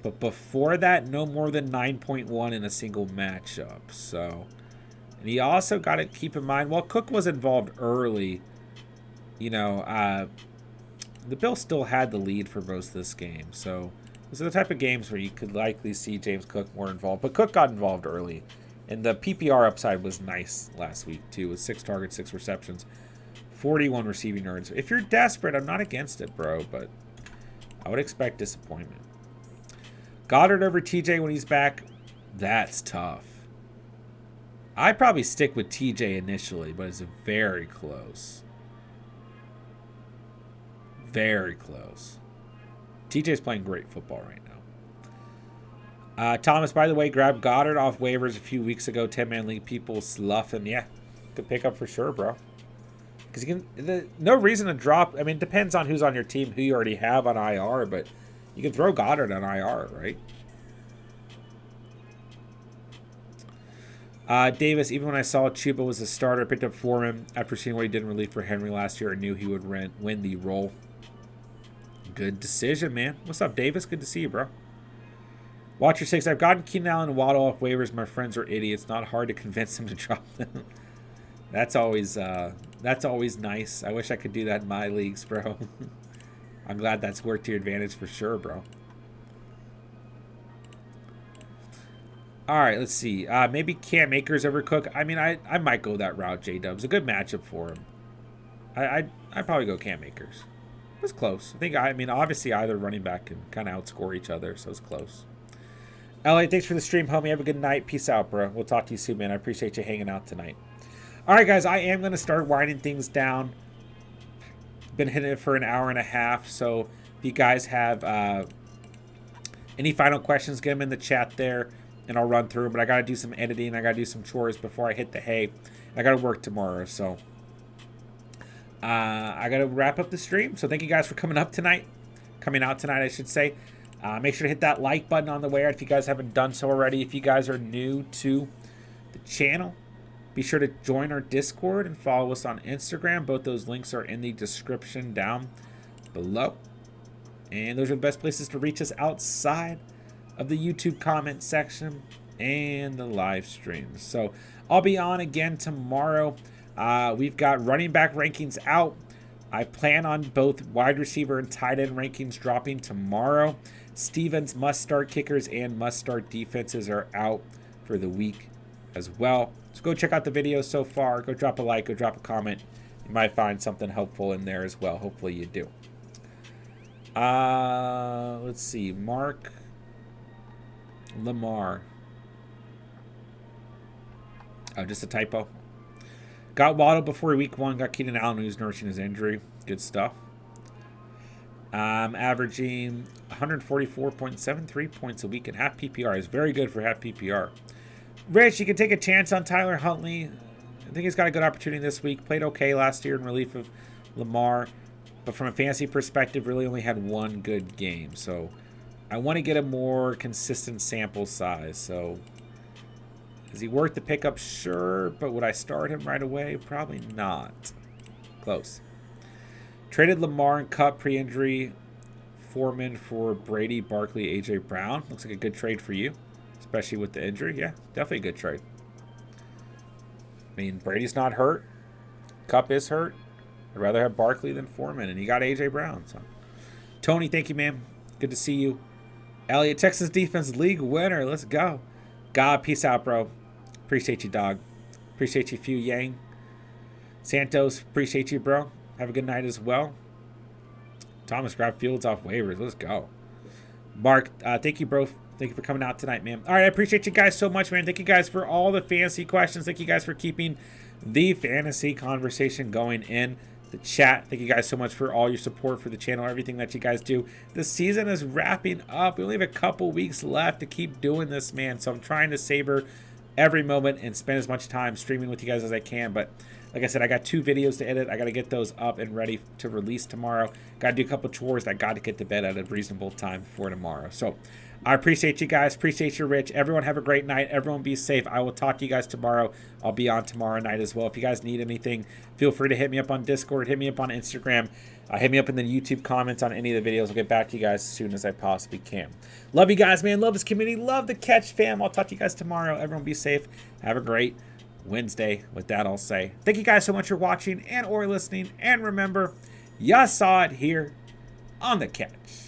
But before that, no more than 9.1 in a single matchup. So, and you also got to keep in mind, while Cook was involved early, you know, the Bills still had the lead for most of this game. So, those are the type of games where you could likely see James Cook more involved. But Cook got involved early. And the PPR upside was nice last week, too, with 6 targets, 6 receptions, 41 receiving yards. If you're desperate, I'm not against it, bro. But I would expect disappointment. Goddard over TJ when he's back, that's tough. I'd probably stick with TJ initially, but it's very close. Very close. TJ's playing great football right now. Thomas, by the way, grabbed Goddard off waivers a few weeks ago. 10-man league people slough him. Yeah, good pickup for sure, bro. Because you can, no reason to drop. I mean, it depends on who's on your team, who you already have on IR, but you can throw Goddard on IR, right? Davis, even when I saw Chuba was a starter, I picked up Foreman after seeing what he did in relief for Henry last year. I knew he would win the role. Good decision, man. What's up, Davis? Good to see you, bro. Watcher 6, I've gotten Keenan Allen and Waddle off waivers. My friends are idiots. Not hard to convince them to drop them. That's always nice. I wish I could do that in my leagues, bro. I'm glad that's worked to your advantage for sure, bro. All right, let's see. Maybe Cam Akers over Cook. I mean, I might go that route, J-Dubs. A good matchup for him. I'd probably go Cam Akers. It was close. I mean, obviously either running back can kind of outscore each other, so it's close. LA, thanks for the stream, homie. Have a good night. Peace out, bro. We'll talk to you soon, man. I appreciate you hanging out tonight. All right, guys, I am going to start winding things down. Been hitting it for an hour and a half, so if you guys have any final questions, get them in the chat there, and I'll run through them. But I got to do some editing. I got to do some chores before I hit the hay. I got to work tomorrow, so I got to wrap up the stream. So thank you guys for coming out tonight, I should say. Make sure to hit that like button on the way out if you guys haven't done so already. If you guys are new to the channel, be sure to join our Discord and follow us on Instagram. Both those links are in the description down below. And those are the best places to reach us outside of the YouTube comment section and the live streams. So I'll be on again tomorrow. We've got running back rankings out. I plan on both wide receiver and tight end rankings dropping tomorrow. Stevens must-start kickers and must-start defenses are out for the week as well. So go check out the video so far. Go drop a like. Go drop a comment. You might find something helpful in there as well. Hopefully you do. Let's see. Mark Lamar. Oh, just a typo. Got Waddle before week 1. Got Keenan Allen, who's nursing his injury. Good stuff. Averaging 144.73 points a week in half PPR. Is very good for half PPR. Rich, you can take a chance on Tyler Huntley. I think he's got a good opportunity this week. Played okay last year in relief of Lamar. But from a fantasy perspective, really only had one good game. So I want to get a more consistent sample size. So is he worth the pickup? Sure. But would I start him right away? Probably not. Close. Traded Lamar and Cup pre-injury. Foreman for Brady, Barkley, A.J. Brown. Looks like a good trade for you. Especially with the injury. Yeah, definitely a good trade. I mean, Brady's not hurt. Cup is hurt. I'd rather have Barkley than Foreman. And you got A.J. Brown. So, Tony, thank you, man. Good to see you. Elliot, Texas Defense League winner. Let's go. God, peace out, bro. Appreciate you, dog. Appreciate you, Few Yang. Santos, appreciate you, bro. Have a good night as well. Thomas, grab Fields off waivers. Let's go. Mark, thank you, bro. Thank you for coming out tonight, man. All right, I appreciate you guys so much, man. Thank you guys for all the fantasy questions. Thank you guys for keeping the fantasy conversation going in the chat. Thank you guys so much for all your support for the channel, everything that you guys do. The season is wrapping up. We only have a couple weeks left to keep doing this, man. So I'm trying to savor every moment and spend as much time streaming with you guys as I can. But like I said, I got 2 videos to edit. I got to get those up and ready to release tomorrow. Got to do a couple chores. I got to get to bed at a reasonable time for tomorrow. So I appreciate you guys. Appreciate you, Rich. Everyone have a great night. Everyone be safe. I will talk to you guys tomorrow. I'll be on tomorrow night as well. If you guys need anything, feel free to hit me up on Discord. Hit me up on Instagram. Hit me up in the YouTube comments on any of the videos. I'll get back to you guys as soon as I possibly can. Love you guys, man. Love this community. Love the Catch fam. I'll talk to you guys tomorrow. Everyone be safe. Have a great Wednesday. With that, I'll say thank you guys so much for watching and or listening. And remember, you saw it here on the Catch.